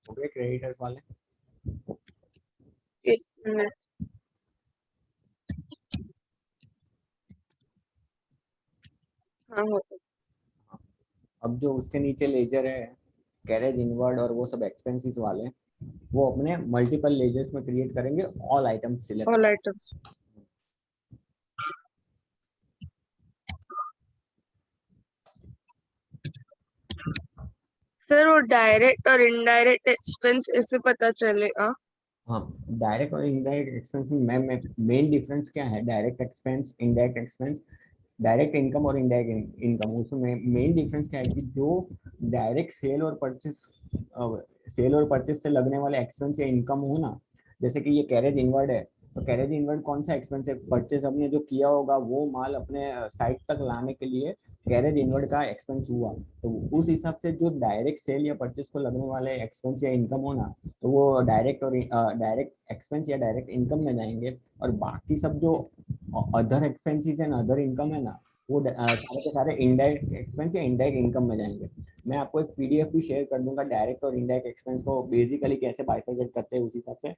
हो गए क्रेडिटर्स वाले। 1 मिनट। हाँ हो गया। अब जो उसके नीचे लेजर है, कैरेज इनवर्ड और वो सब एक्सपेंसेस वाले, वो अपने मल्टीपल लेजर्स में क्रिएट करेंगे ऑल आइटम्स सिलेक्ट ऑल कर। आइटम्स। सर वो डायरेक्ट और इनडायरेक्ट एक्सपेंस ऐसे पता चलेगा? हाँ, डायरेक्ट और इनडायरेक्ट एक्सपेंस में मेन डिफरेंस क्या है? Direct expense, indirect expense, direct income और इनडायरेक्ट इनकम। उसमें मेन डिफरेंस क्या है कि जो डायरेक्ट सेल और परचेस से लगने वाले एक्सपेंस या इनकम हो ना, जैसे कि ये कैरेज इनवर्ड है, तो कैरेज इनवर्ड कौन सा एक्सपेंस है? परचेस हमने जो किया होगा वो माल अपने साइट तक लाने के लिए कैरेज इनवर्ड का एक्सपेंस हुआ। तो उस हिसाब से जो डायरेक्ट सेल या परचेस को लगने वाले एक्सपेंस या इनकम हो ना, तो वो डायरेक्ट एक्सपेंस या डायरेक्ट इनकम में जाएंगे। और बाकी सब जो other expenses and other income है ना, वो सारे के सारे इनडायरेक्ट एक्सपेंस या इनडायरेक्ट इनकम में जाएंगे। मैं आपको एक पीडीएफ भी शेयर कर दूंगा डायरेक्ट और इनडायरेक्ट एक्सपेंस को बेसिकली कैसे बाइफरकेट करते हैं उस हिसाब से।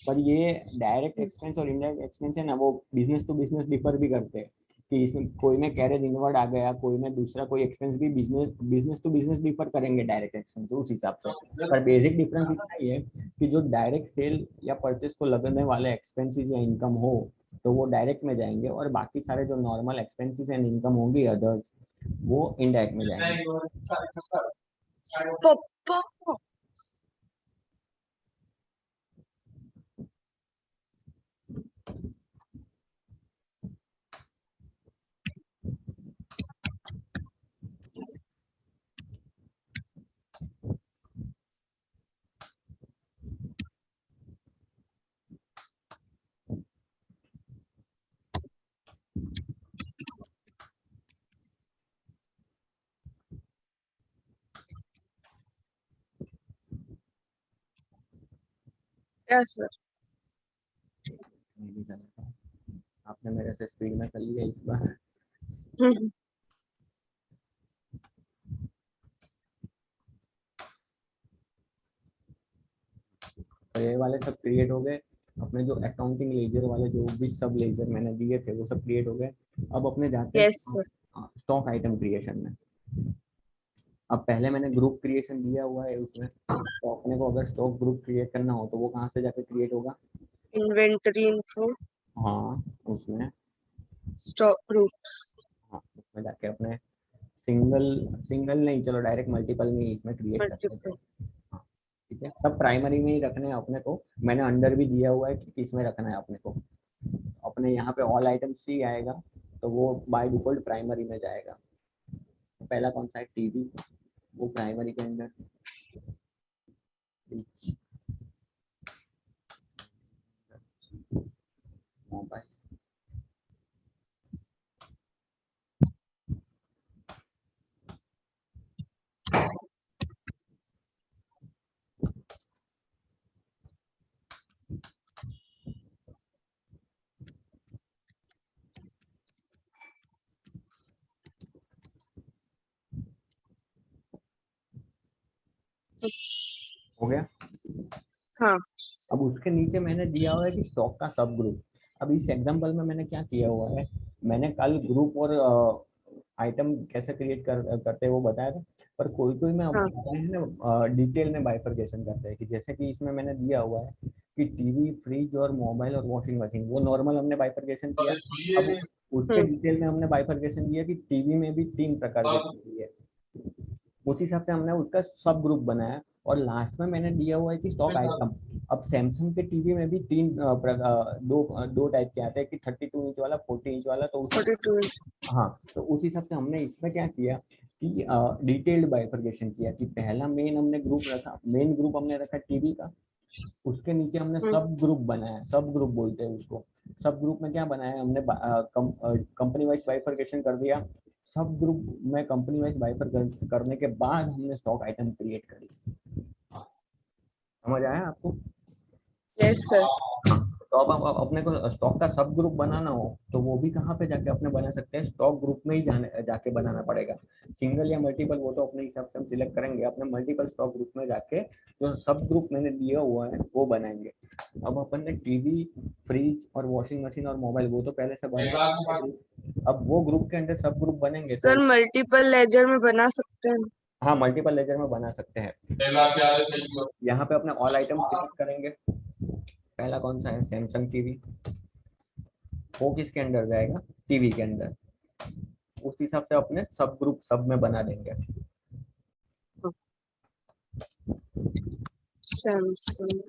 पर ये डायरेक्ट एक्सपेंस और इनडायरेक्ट एक्सपेंस है ना, वो बिजनेस टू बिजनेस डिफर भी करते हैं कि इसमें कोई में कैरेज इनवर्ड आ गया, कोई में दूसरा कोई एक्सपेंस भी business business to business differ करेंगे डायरेक्ट एक्सपेंस उस हिसाब से। पर बेसिक डिफरेंस इतना ही है कि जो डायरेक्ट सेल या परचेस को लगने वाले एक्सपेंसेस या इनकम हो, तो वो डायरेक्ट में जाएंगे, और बाकी सारे जो नॉर्मल एक्सपेंसेस एंड इनकम होंगी अदर्स, वो इनडायरेक्ट में जाएंगे। पप्पा। Yes sir. मैं भी कर लेता हूँ। आपने मेरे से स्पीड में कर लिया इस बार। तो ये वाले सब क्रिएट हो गए। अपने जो अकाउंटिंग लेजर वाले जो भी सब लेजर मैंने दिए थे वो सब क्रिएट हो गए। अब अपने जाते हैं yes sir. Stock item creation में। अब पहले मैंने ग्रुप क्रिएशन दिया हुआ है उसमें, तो अपने को अगर स्टॉक ग्रुप क्रिएट करना हो तो वो कहाँ से जाके क्रिएट होगा? Inventory info. हाँ उसमें, स्टॉक ग्रुप्स। हाँ उसमें जाके अपने सिंगल सिंगल नहीं, चलो डायरेक्ट मल्टीपल में ही इसमें क्रिएट कर लेते मल्टीपल। हैं। हाँ ठीक है, सब प्राइमरी में ही रखने हैं अपने को। मैंने अंडर भी दिया हुआ है कि किस में रखना है अपने को। अपने यहाँ पे ऑल आइटम सी आएगा, तो वो बाय डिफॉल्ट प्राइमरी में जाएगा। पहला कौन सा है? टीवी, वो प्राइमरी के अंदर। मोबाइल, हो गया। हाँ अब उसके नीचे मैंने दिया हुआ है कि स्टॉक का सब ग्रुप। अब इस एग्जांपल में मैंने क्या किया हुआ है, मैंने कल ग्रुप और आइटम कैसे क्रिएट करते हैं वो बताया था। पर कोई कोई में हाँ अपने है ना डिटेल में बाइफरकेशन करते हैं, कि जैसे कि इसमें मैंने दिया हुआ है कि टीवी, फ्रिज और मोबाइल और वॉशिंग मशीन, वो नॉर्मल हमने बाइफरकेशन किया। अब उसके हम्म डिटेल में हमने बाइफरकेशन दिया कि टीवी में भी 3 प्रकार की टीवी है। उस हिसाब से हमने उसका सब ग्रुप बनाया। और लास्ट में मैंने दिया हुआ है कि स्टॉक आइटम। अब सैमसंग के टीवी में भी दो टाइप के आते हैं, कि 32 इंच वाला, 40 इंच वाला। तो उस, 42। हाँ, तो उस हिसाब से हमने इसमें क्या किया कि डिटेल्ड बाइफरकेशन किया कि पहला मेन ग्रुप हमने रखा टीवी का, उसके नीचे हमने सब ग्रुप बनाया, सब ग्रुप बोलते हैं उसको। सब ग्रुप में क्या बनाया हमने, कंपनी वाइज बाइफरकेशन कर दिया। सब ग्रुप में कंपनी वाइज करने के बाद हमने स्टॉक आइटम क्रिएट करी। समझ आया आपको? Yes sir. तो अब अपने को स्टॉक का सब ग्रुप बनाना हो तो वो भी कहाँ पे जाके अपने बना सकते हैं, स्टॉक ग्रुप में ही जाके बनाना पड़ेगा। सिंगल या मल्टीपल वो तो अपने हिसाब से हम सिलेक्ट करेंगे, अपने मल्टीपल स्टॉक ग्रुप में जाके जो सब ग्रुप मैंने दिया हुआ है वो बनाएंगे। अब अपन ने टीवी, फ्रिज और वॉशिंग मशीन और मोबाइल वो तो पहले से बना है ग्रुप। अब वो ग्रुप के अंदर सब ग्रुप बनेंगे सर तो मल्टीपल लेजर में बना सकते हैं? हाँ, मल्टीपल लेजर में बना सकते हैं। यहाँ पे अपने ऑल आइटम सिलेक्ट करेंगे। पहला कौन सा है, सैमसंग टीवी। वो किसके अंदर जाएगा, टीवी के अंदर। उस हिसाब से अपने सब ग्रुप सब में बना देंगे। सैमसंग।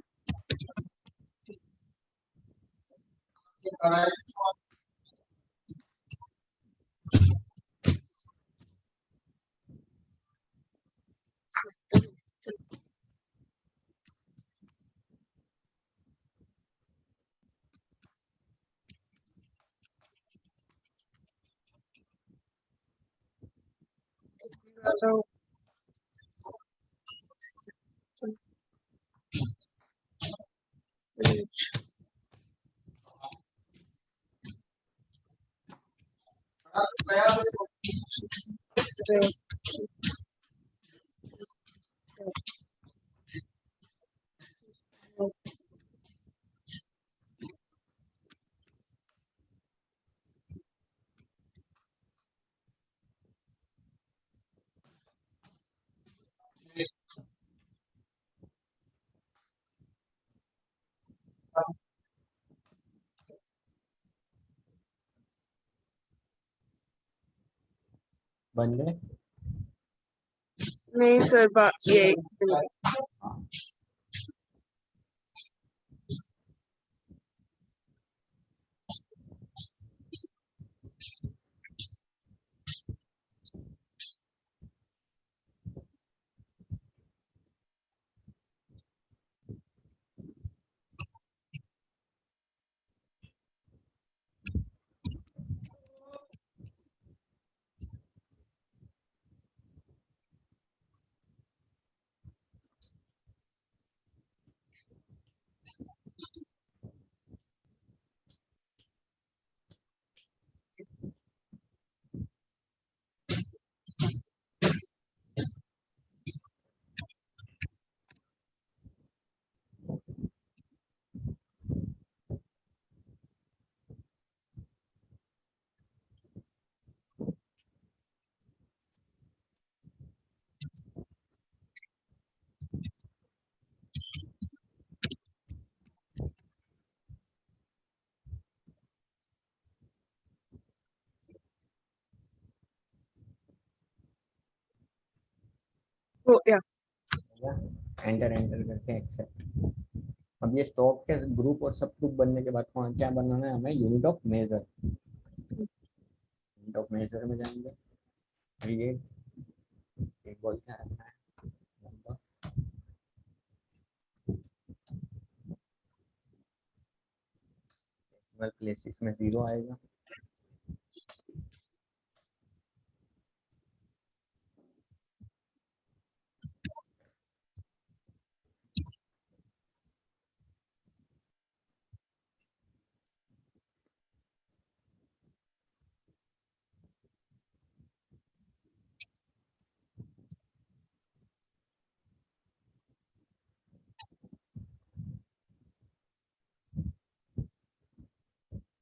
बन गए? नहीं सर, ये हाँ, हो गया। एंटर एंटर करके एक्सेप्ट। अब ये स्टॉक के ग्रुप और सब ग्रुप बनने के बाद क्या बनाना है हमें, unit of measure. Unit of measure में जाएंगे, क्रिएट, सिंबल क्या रखना है, नंबर, डेसिमल प्लेसेस में 0 आएगा।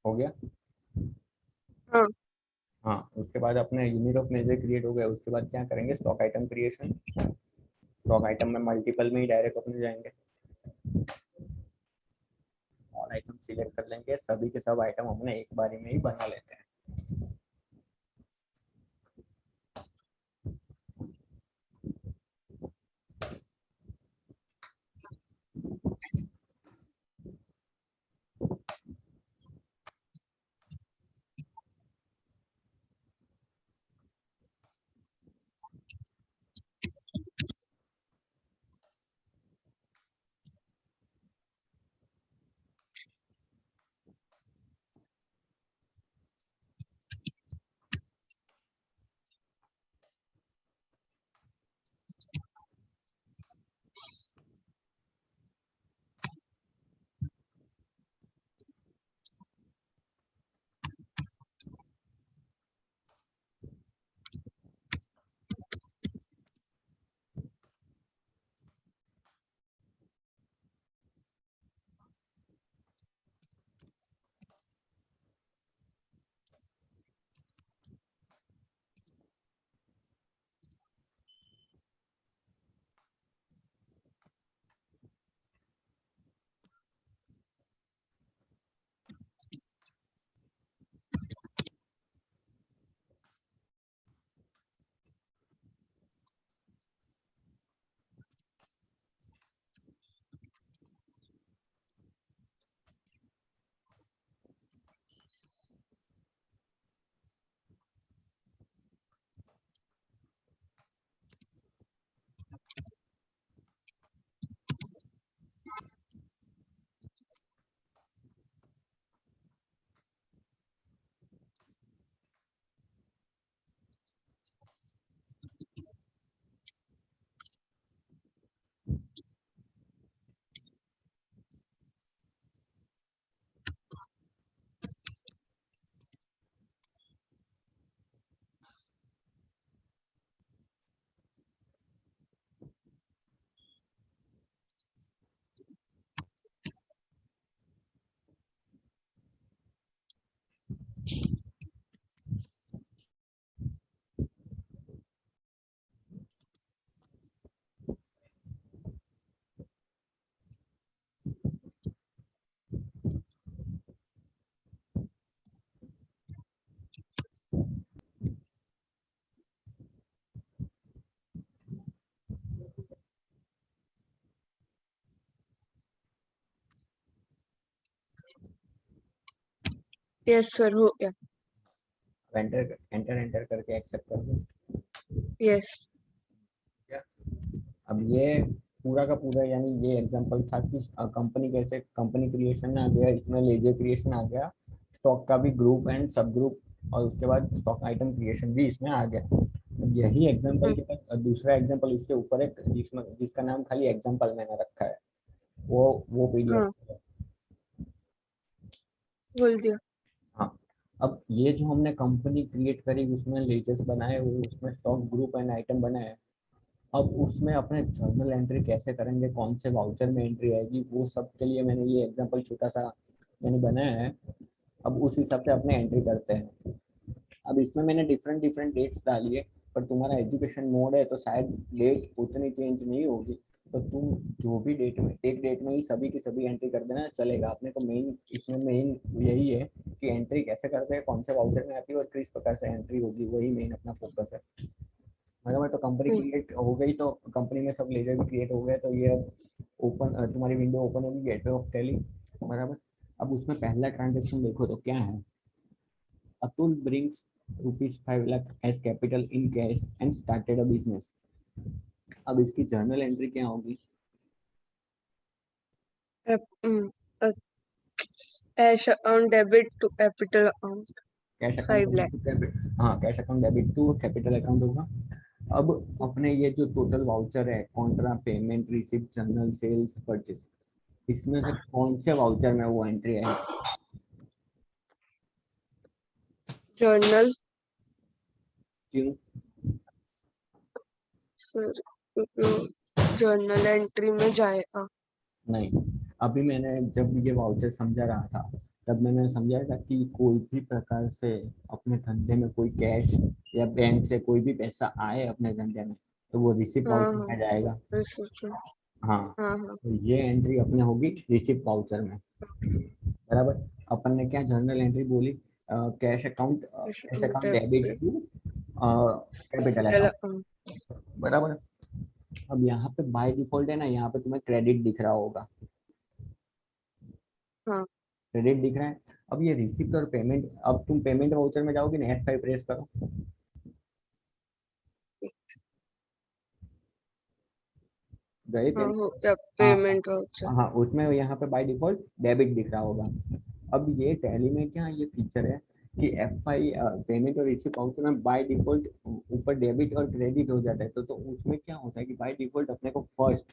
हो गया? हाँ। हाँ, उसके बाद अपने यूनिट ऑफ मेजर क्रिएट हो गया। उसके बाद क्या करेंगे, stock item creation. Stock item में मल्टीपल में ही डायरेक्ट अपने जाएंगे, और आइटम सिलेक्ट कर लेंगे। सभी के सब आइटम हमने एक बारी में ही बना लेते हैं। यस सर, हो गया। एंटर एंटर एंटर करके एक्सेप्ट कर दो। यस। अब ये पूरा का पूरा यानी ये एग्जांपल था कि कंपनी कैसे कंपनी क्रिएशन आ गया, इसमें लेजर क्रिएशन आ गया, स्टॉक का भी ग्रुप एंड सब ग्रुप, और उसके बाद स्टॉक आइटम क्रिएशन भी इसमें आ गया। यही एग्जांपल के बाद दूसरा एग्जांपल उसके ऊपर एक जिसका नाम खाली एग्जांपल मैंने रखा है, वो पीडीएफ। हाँ, बोल दिया। हाँ, अब ये जो हमने कंपनी क्रिएट करी उसमें लेजर्स बनाए हुए, उसमें स्टॉक ग्रुप एंड आइटम बनाए, अब उसमें अपने जर्नल एंट्री कैसे करेंगे, कौन से वाउचर में एंट्री आएगी, वो सब के लिए मैंने ये एग्जांपल छोटा सा मैंने बनाया है। अब उस हिसाब से अपने एंट्री करते हैं। अब इसमें मैंने डिफरेंट डिफरेंट डेट्स डाली है, पर तुम्हारा एजुकेशन मोड है तो शायद डेट उतनी चेंज नहीं होगी, तो तुम जो भी डेट में एक डेट में ही सभी की सभी एंट्री कर देना चलेगा। अपने को मेन इसमें मेन यही है कि एंट्री कैसे करते हैं, कौन से वाउचर में आती है और किस प्रकार से एंट्री होगी, वही मेन अपना फोकस है। बराबर, तो कंपनी हम्म, क्रिएट हो गई, तो कंपनी में सब लेजर भी क्रिएट हो गए, तो ये अब ओपन तुम्हारी विंडो ओपन होगी गेटवे ऑफ टैली। बराबर, अब उसमें पहला ट्रांजेक्शन देखो तो क्या है, Atul brings ₹5 lakh as capital in cash and started a business. अब इसकी जर्नल एंट्री क्या होगी, cash account debit to capital account cash account 5 lakh. Debit to हाँ, cash account debit to capital account होगा। अब अपने ये जो टोटल वाउचर है, contra payment receipt journal sales purchase, इसमें से कौन से वाउचर में वो एंट्री है, जर्नल। क्यों? सर, जर्नल एंट्री में जाएगा। नहीं, अभी मैंने जब ये वाउचर समझा रहा था तब मैंने समझाया था कि कोई भी प्रकार से अपने धंधे में कोई कैश या बैंक से कोई भी पैसा आए अपने धंधे में, तो वो रिसिप्ट हाँ वाउचर हाँ, में जाएगा। रिसर्च में। हाँ, हाँ हाँ। तो ये एंट्री अपने होगी रिसिप्ट वाउचर में। बराबर, अपन ने क्या जर्नल एंट्री बोली, cash cash account account debit debit to capital capital account. Account. बराबर, अब यहाँ पे बाय डिफॉल्ट है ना, यहाँ पे तुम्हें क्रेडिट दिख रहा होगा, हाँ क्रेडिट दिख रहा है। अब ये रिसिप्ट और पेमेंट, अब तुम पेमेंट वाउचर में जाओगे ना, F5 प्रेस करो, गए हाँ, हो पेमेंट। गया हाँ पेमेंट वाउचर। हाँ, उसमें यहाँ पे बाय डिफॉल्ट डेबिट दिख रहा होगा। अब ये टैली में क्या ये फीचर है कि F5 पेमेंट और रिसिप्ट वाउचर में बाय डिफॉल्ट ऊपर डेबिट और क्रेडिट हो जाता है, तो उसमें क्या होता है कि बाय डिफॉल्ट अपने को फर्स्ट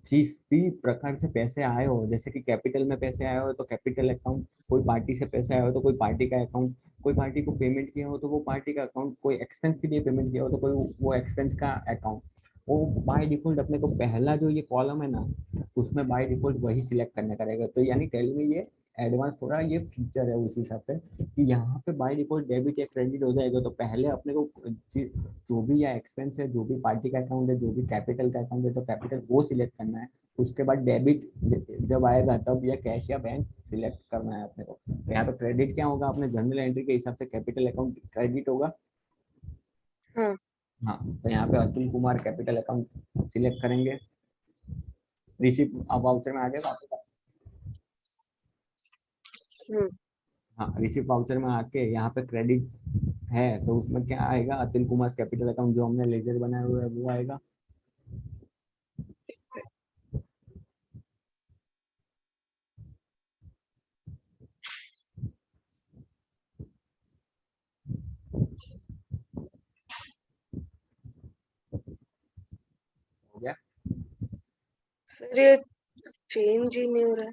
जिस भी प्रकार से पैसे आए हो, जैसे कि कैपिटल में पैसे आए हो तो कैपिटल अकाउंट, कोई पार्टी से पैसे आए हो तो कोई पार्टी का अकाउंट, कोई पार्टी को पेमेंट किया हो तो वो पार्टी का अकाउंट, कोई एक्सपेंस के लिए पेमेंट किया हो तो कोई वो एक्सपेंस का अकाउंट, वो बाय डिफॉल्ट अपने को पहला जो ये कॉलम है ना, उसमें बाय डिफॉल्ट वही सिलेक्ट करने का रहेगा। तो यानी टेली में ये एडवांस थोड़ा ये फीचर है उस हिसाब से कि यहाँ पे बाय डिफॉल्ट डेबिट या क्रेडिट हो जाएगा, तो पहले अपने को जो भी या एक्सपेंस है, जो भी पार्टी का अकाउंट है, जो भी कैपिटल का अकाउंट है, तो कैपिटल वो सिलेक्ट करना है। उसके बाद डेबिट जब आएगा तब या कैश या बैंक सिलेक्ट करना है अपने को। तो यहाँ पे क्रेडिट क्या होगा, अपने जर्नल एंट्री के हिसाब से कैपिटल अकाउंट क्रेडिट होगा। हाँ। हाँ, तो यहाँ पे Atul Kumar capital account select करेंगे, रिसिप्ट वाउचर में आ गया आपका। हम्म। हाँ, रिसिप्ट वाउचर में आके यहाँ पे क्रेडिट है तो उसमें क्या आएगा, अतुल कुमार कैपिटल अकाउंट जो हमने लेजर बनाया हुआ है वो आएगा। हो गया। सर, ये चेंज ही नहीं हो रहा है।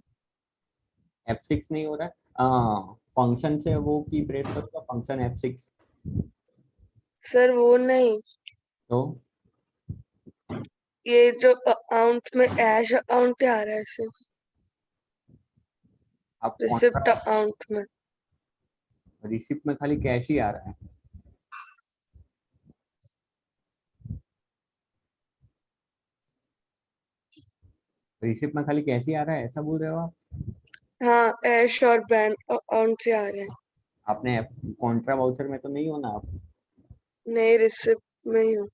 F6 नहीं हो रहा है, हाँ फंक्शन से वो की प्रेस करूंगा, फंक्शन F6। सर वो नहीं, तो ये जो अकाउंट में कैश अकाउंट आ रहा है सिर्फ, आप रिसिप्ट कॉन्ट्रा अकाउंट में। रिसिप्ट में खाली कैश ही आ रहा है, रिसिप्ट में खाली कैश ही आ रहा है, ऐसा बोल रहे हो आप? हाँ, कैश और बैंक अकाउंट से आ रहे हैं। आपने कॉन्ट्रा वाउचर में तो नहीं होना आप? नहीं, रिसिप्ट में ही हूँ।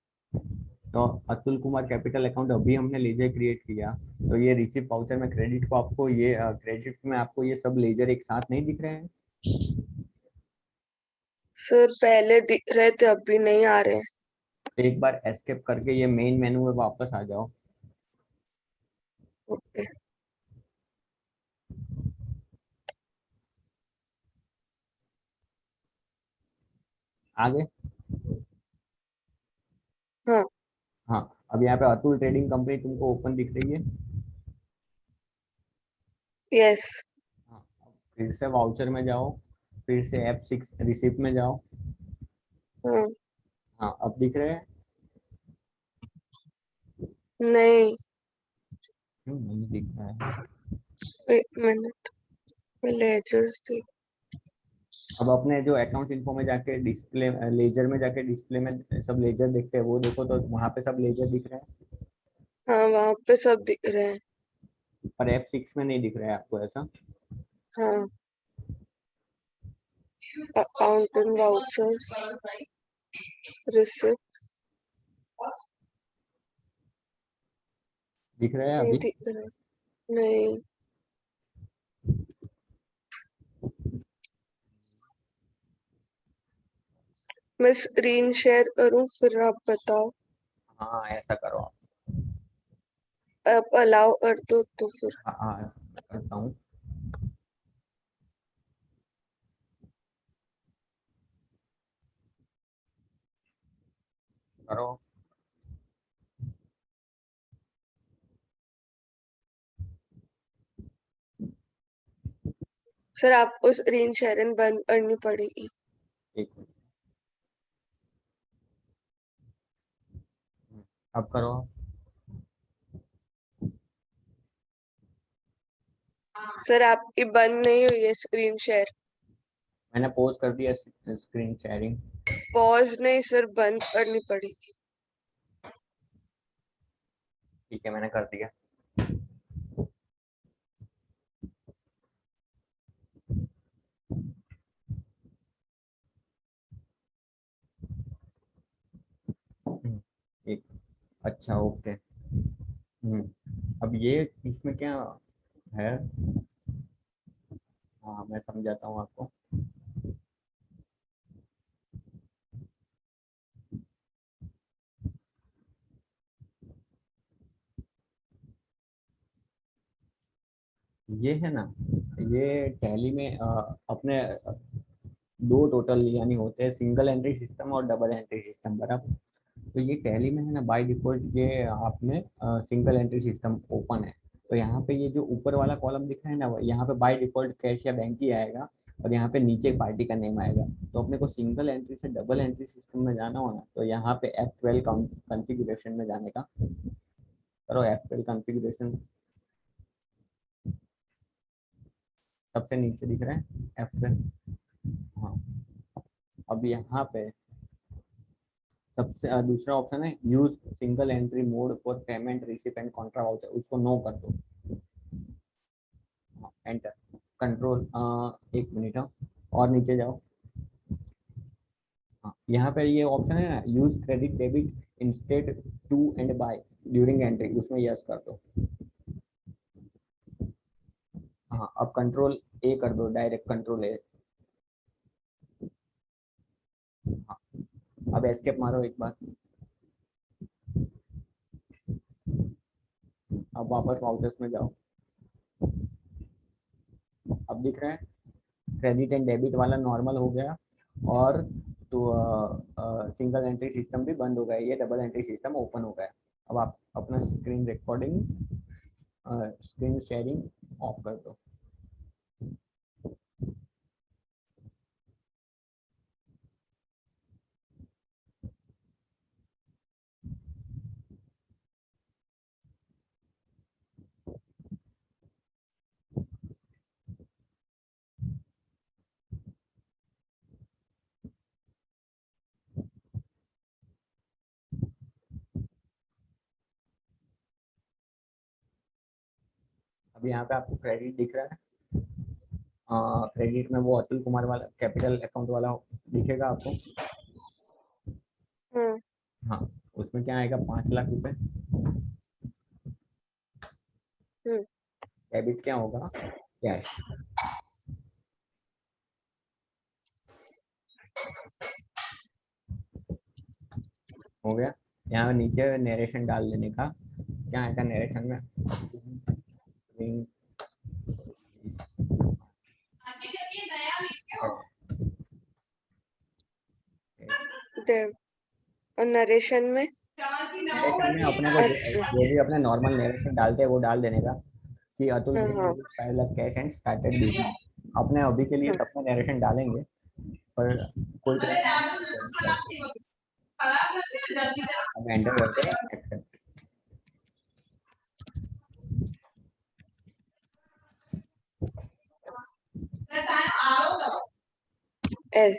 तो अतुल कुमार कैपिटल अकाउंट अभी हमने लेजर क्रिएट किया, तो ये रिसिप्ट वाउचर में क्रेडिट को आपको ये क्रेडिट में आपको ये सब लेजर एक साथ नहीं दिख रहे हैं? सर पहले दिख रहे थे, अभी नहीं आ रहे हैं। एक बार एस्केप करके ये मेन मेनू में वापस आ जाओ। ओके। आगे। हाँ। हाँ, अब यहाँ पे अतुल ट्रेडिंग कंपनी तुमको ओपन दिख रही है। यस। हाँ, अब फिर से वाउचर में जाओ, फिर से F6 रिसिप्ट में जाओ। हाँ। हाँ, अब दिख रहे हैं। नहीं। नहीं दिख रहा है। एक मिनट, लेजर्स थी। अब अपने जो अकाउंट इन्फो में जाके डिस्प्ले लेजर में जाके डिस्प्ले में सब लेजर दिखते हैं, वो देखो तो वहां पे सब लेजर दिख रहे हैं। हाँ, वहां पे सब दिख रहे हैं। पर F6 में नहीं दिख रहा है आपको ऐसा। हाँ। अकाउंट एंड वाउचर्स, रिसिप्ट, दिख रहा है नहीं अभी। दिख रहा। नहीं। मैं स्क्रीन शेयर करूं फिर आप बताओ। हाँ, ऐसा करो आप। आप अलाउ कर दो तो फिर। हाँ हाँ, मैं करता हूँ। करो। सर आपको स्क्रीन शेयरिंग बंद करनी पड़ेगी। एक मिनट। अब करो। सर आपकी बंद नहीं हुई है स्क्रीन शेयर। मैंने पोस्ट कर दिया स्क्रीन शेयरिंग। पॉज नहीं सर, बंद करनी पड़ेगी। ठीक है, मैंने कर दिया। एक। अच्छा, ओके। अब ये इसमें क्या है। हाँ, मैं समझाता हूँ आपको। ये है ना, ये टैली में अपने दो टोटल यानी होते हैं, सिंगल एंट्री सिस्टम और डबल एंट्री सिस्टम, बराबर। तो ये टैली में है ना, बाय डिफॉल्ट ये आपने सिंगल एंट्री सिस्टम ओपन है। तो यहाँ पे ये जो ऊपर वाला कॉलम दिख रहा है ना, यहाँ पे बाय डिफॉल्ट कैश या बैंक ही आएगा। और यहाँ पे नीचे पार्टी का नेम आएगा। तो अपने को सिंगल एंट्री से डबल एंट्री सिस्टम में जाना हो ना, तो यहाँ पे F12 कॉन्फ़िगरेशन में जाने का। करो F12 कॉन्फ़िगरेशन। सबसे नीचे दिख रहा है F12। हाँ। अब यहाँ पे सबसे दूसरा ऑप्शन है use single entry mode for payment receipt and Contra voucher, उसको नो कर दो। एंटर। कंट्रोल। एक मिनट, हाँ। और नीचे जाओ। हाँ, यहाँ पे ये ऑप्शन है ना, use credit debit instead to and by during entry, उसमें यस कर दो। हाँ, अब कंट्रोल ए कर दो, डायरेक्ट कंट्रोल ए। हाँ, अब एस्केप मारो एक बार। अब वापस वाउचर्स में जाओ। अब दिख रहा है क्रेडिट एंड डेबिट वाला नॉर्मल हो गया। और तो सिंगल एंट्री सिस्टम भी बंद हो गया, ये डबल एंट्री सिस्टम ओपन हो गया। अब आप अपना screen recording screen sharing of कर दो। अब यहाँ पे आपको क्रेडिट दिख रहा है। क्रेडिट में वो अतुल कुमार वाला कैपिटल अकाउंट वाला दिखेगा आपको। हाँ। हाँ, उसमें क्या आएगा, 5 लाख रुपए। हम्म। डेबिट क्या होगा, कैश। हो गया। यहाँ नीचे नरेशन डाल देने का, क्या आएगा नरेशन में? नरेशन में नरेशन में अपने को अच्छा जो भी अपने नॉर्मल नरेशन डालते हैं वो डाल देने का कि अतुल हाँ हाँ 5 lakh cash and started business. अपने अभी के लिए हाँ सबका नरेशन डालेंगे, पर कोई अब एंटर करते हैं एक्सेप्ट। एल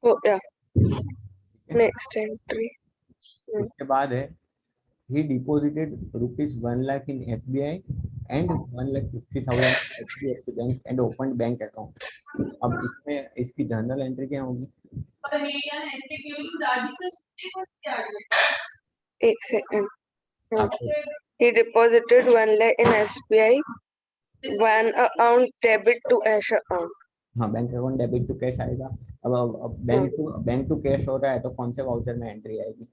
हो गया। Next entry. उसके बाद है he deposited rupees 1 lakh in SBI and 1,50,000 HDFC Bank and opened bank account। अब इसमें इसकी जर्नल एंट्री क्या होगी? एक सेकंड। हाँ, आपको he deposited 1 lakh in SBI, one account debit to cash account। हाँ, bank account debit to cash आएगा। अब हाँ, बैंक टू कैश हो रहा है तो कौन से वाउचर में एंट्री आएगी?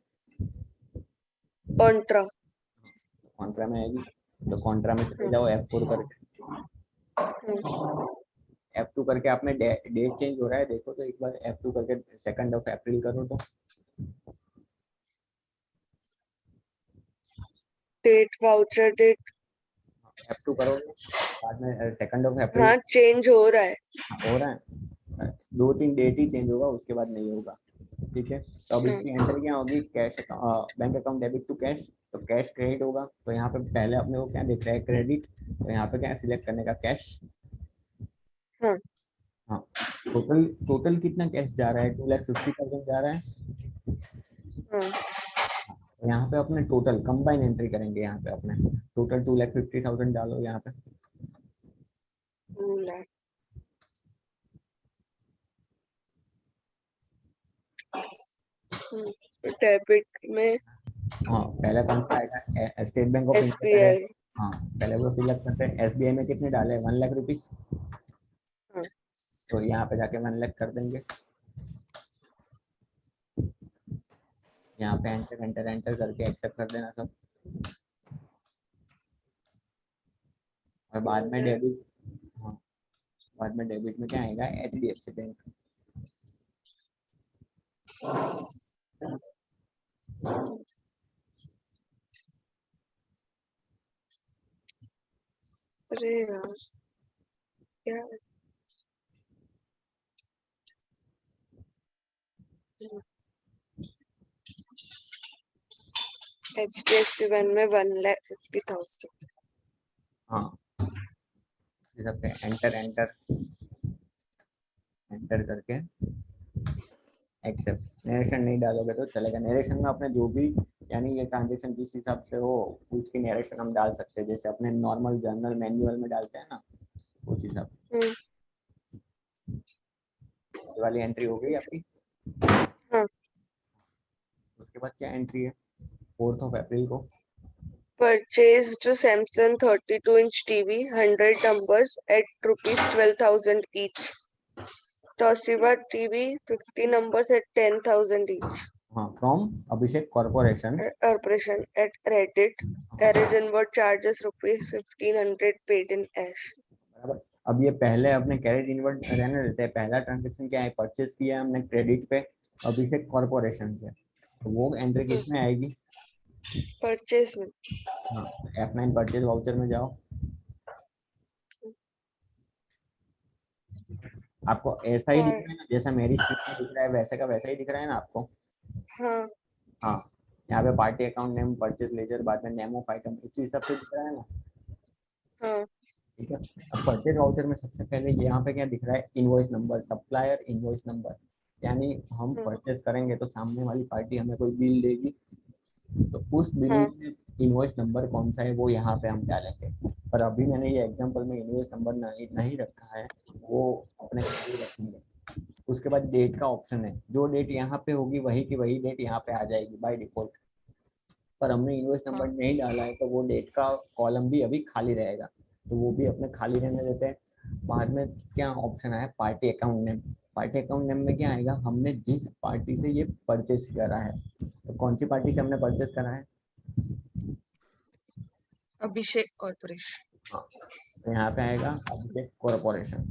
कॉन्ट्रा। कॉन्ट्रा में आएगी। तो कॉन्ट्रा में चले हाँ, जाओ F4 करके। हाँ, F2 करके आप में डेट चेंज हो रहा है, देखो तो एक बार F2 करके 2 अप्रैल करो तो डेट वाउचर डेट। F2 करोगे बाद में 2 अप्रैल हाँ, चेंज हो रहा है। हो रहा है। 2-3 डेट ही चेंज होगा, उसके बाद नहीं होगा। ठीक है, तो अब हाँ, इसकी एंट्री क्या होगी? Cash bank account debit to cash, तो कैश क्रेडिट होगा। तो यहाँ पे पहले अपने को क्या दिख रहा है? क्रेडिट। तो यहाँ पे क्या सिलेक्ट करने का? कैश। हाँ, हाँ, टोटल टोटल कितना कैश जा रहा है? 2,50,000 जा रहा है। हाँ, तो यहाँ पे अपने टोटल कंबाइन एंट्री करेंगे। यहाँ पे अपने टोटल 2,50,000 डालो यहाँ पे। 2 लाख। डेबिट में हाँ, पहले कौन सा आएगा? स्टेट बैंक ऑफ इंडिया का है। SBI। हाँ, पहले वो फिलअप करते हैं। SBI में कितने डाले? 1 लाख रुपीज। हाँ, तो यहाँ पे जाके 1 लाख कर देंगे। यहाँ पे एंटर एंटर एंटर करके एक्सेप्ट कर देना सब। और बाद में डेबिट। हाँ, बाद में डेबिट में क्या आएगा? HDFC bank. अरे यार क्या। HDFC बैंक में 1,50,000। हाँ, ये सब पे एंटर एंटर एंटर करके एक्सेप्ट। नरेशन नहीं डालोगे तो चलेगा। नरेशन में अपने जो भी, यानी ये ट्रांजेक्शन जिस हिसाब से हो उसकी नरेशन हम डाल सकते हैं, जैसे अपने नॉर्मल जर्नल मैनुअल में डालते हैं ना, उस हिसाब से। ये वाली एंट्री हो गई आपकी। हाँ, उसके बाद क्या एंट्री है? 4 अप्रैल को purchased Samsung 32-inch TV 100 numbers at rupees 12,000 each। Toshiba TV 50 numbers at 10,000 each। हाँ, from Abhishek corporation. Operation at Reddit। Carriage inward charges rupees 1,500 paid in cash। बराबर। अब ये पहले अपने कैरेज इनवर्ट रहने देते हैं। पहला ट्रांजेक्शन क्या है? परचेज किया हमने क्रेडिट पे अभिषेक कॉर्पोरेशन से, तो वो एंट्री किसमें आएगी? परचेज में। हाँ, F9 परचेज वाउचर में जाओ। आपको ऐसा ही दिख और रहा है ना जैसा मेरी स्क्रीन में दिख रहा है? वैसे का वैसा ही दिख रहा है ना आपको? हाँ, हाँ, यहाँ पे party account name, purchase laser, बाद में नेम ऑफ आइटम, इसी हिसाब से दिख रहा है ना? हाँ, ठीक है। अब परचेज वाउचर में सबसे पहले यहाँ पे क्या दिख रहा है? Invoice number, supplier invoice number. यानी हम हाँ, परचेज करेंगे तो सामने वाली पार्टी हमें कोई बिल देगी, तो उस बिल हाँ, में इनवॉइस नंबर कौन सा है वो यहाँ पे हम डालेंगे। पर अभी मैंने ये एग्जांपल में इनवॉइस नंबर नहीं रखा है, वो अपने खाली रखेंगे। उसके बाद डेट का ऑप्शन है, जो डेट यहाँ पे होगी वही की वही डेट यहाँ पे आ जाएगी बाय डिफॉल्ट। पर हमने इनवॉइस नंबर हाँ, नहीं डाला है तो वो डेट का कॉलम भी अभी खाली रहेगा, तो वो भी अपने खाली रहने देते हैं। बाद में क्या ऑप्शन आया? Party account name. Party account name में क्या आएगा, हमने जिस पार्टी से ये परचेस करा है, तो कौन सी पार्टी से हमने परचेस करा है? अभिषेक कॉर्पोरेशन। हाँ, तो यहाँ पे आएगा अभिषेक कॉर्पोरेशन।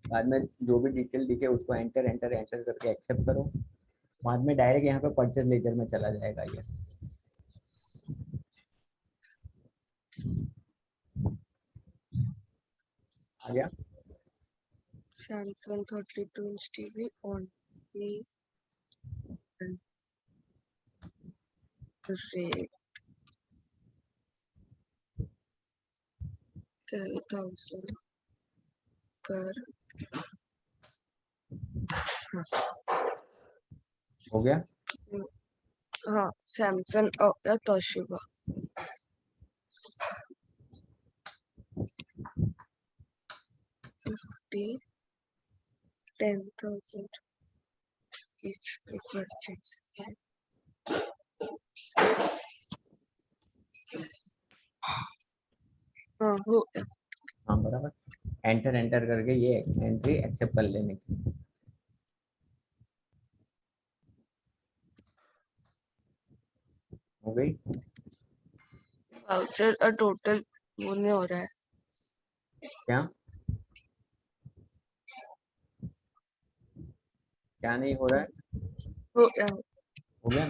बाद में जो भी डिटेल दिखे उसको एंटर एंटर एंटर करके एक्सेप्ट करो। बाद में डायरेक्ट यहाँ पे परचेज लेजर में चला जाएगा ये। आ गया? Samsung 32 inch TV on rate 10,000 पर। हो गया? हाँ, सैमसंग या तोशिबा 10,000 each पे परचेज है। हाँ, हो गया। हाँ बराबर, एंटर एंटर करके ये एंट्री एक्सेप्ट कर लेने की। हो गई? वाउचर और टोटल वो नहीं हो रहा है। क्या क्या नहीं हो रहा है? हो गया। हो गया?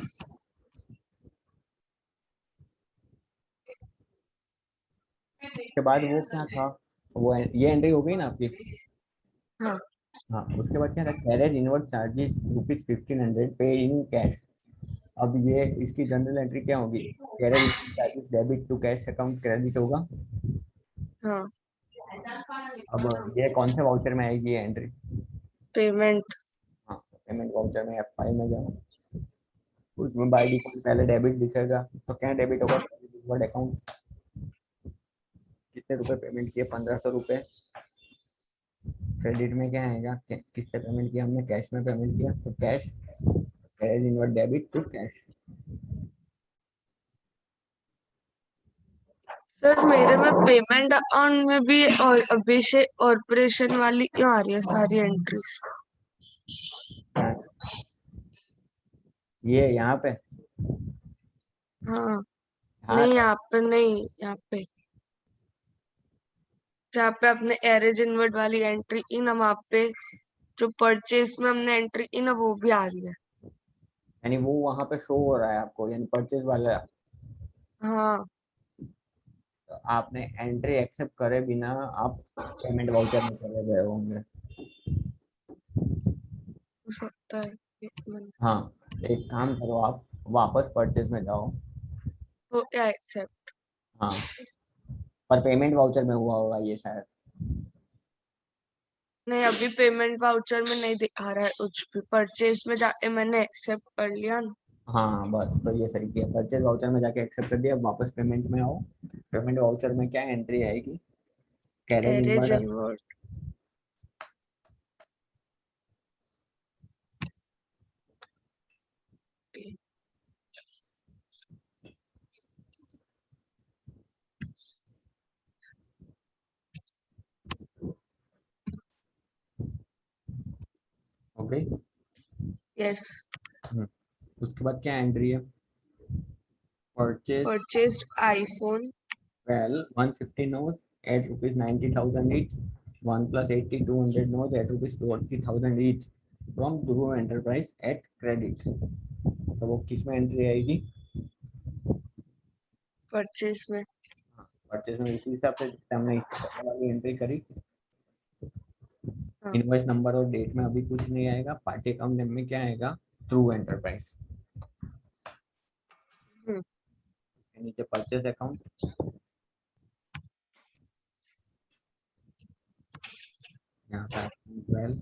उसके बाद वो क्या था, वो ये एंट्री हो गई ना आपकी? हाँ, हाँ, उसके बाद क्या था, carriage inward charges ₹1500 paid in cash. अब ये इसकी जनरल एंट्री क्या होगी, carriage inward charges debit to cash account credit होगा। हाँ, अब ये कौन से वाउचर में आएगी ये एंट्री? पेमेंट। हाँ, पेमेंट वाउचर में F5 में जाओ, उसमें बाय डिफॉल्ट पहले डेबिट दिखेगा, तो क्या डेबिट होगा, क्रेडिट इनवर्ड अकाउंट। कितने रुपए पेमेंट किए, ₹1500। क्रेडिट में क्या आएगा, किससे पेमेंट किया हमने, कैश में पेमेंट किया, तो cash, carriage inward debit to cash. Sir मेरे में पेमेंट अकाउंट में भी और अभिषेक कॉर्पोरेशन वाली क्यों आ रही है सारी एंट्रीज? ये यहाँ पे, हाँ, हाँ, नहीं यहाँ पे नहीं, यहाँ पे जहाँ पे अपने एरेज इनवर्ड वाली एंट्री की ना, वहाँ पे जो परचेज में हमने एंट्री की ना वो भी आ रही है। यानी वो वहां पे शो हो रहा है आपको, यानी परचेज वाला। हाँ, तो आपने एंट्री एक्सेप्ट करे बिना आप पेमेंट वाउचर में चले गए होंगे। हो सकता है। एक मिनट। हाँ, एक काम करो, आप वापस परचेज में जाओ। हो गया एक्सेप्ट। हाँ, पर पेमेंट वाउचर में हुआ होगा ये शायद। नहीं, अभी पेमेंट वाउचर में नहीं दिखा रहा है कुछ भी, परचेज में जाके मैंने एक्सेप्ट कर लिया ना। हाँ हाँ, बस तो ये सही किया, परचेज वाउचर में जाके एक्सेप्ट कर दिया, अब वापस पेमेंट में आओ। पेमेंट वाउचर में क्या एंट्री आएगी, कैरेज एरेज इनवर्ड। इनवर्ड। हो गई? यस। उसके बाद क्या एंट्री है, purchase purchased iPhone 12 150 notes at ₹90,000 each, one plus 80 200 notes at ₹40,000 each from Dhruv Enterprise at credit। तो वो किस में एंट्री आएगी? परचेज में। परचेज में इसी हिसाब से हमने इससे पहले वाली एंट्री करी। हाँ। इनवॉइस नंबर और डेट में अभी कुछ नहीं आएगा, पार्टी अकाउंट नेम में क्या आएगा, ध्रुव एंटरप्राइज। हम्म, नीचे परचेज अकाउंट, यहाँ पे 12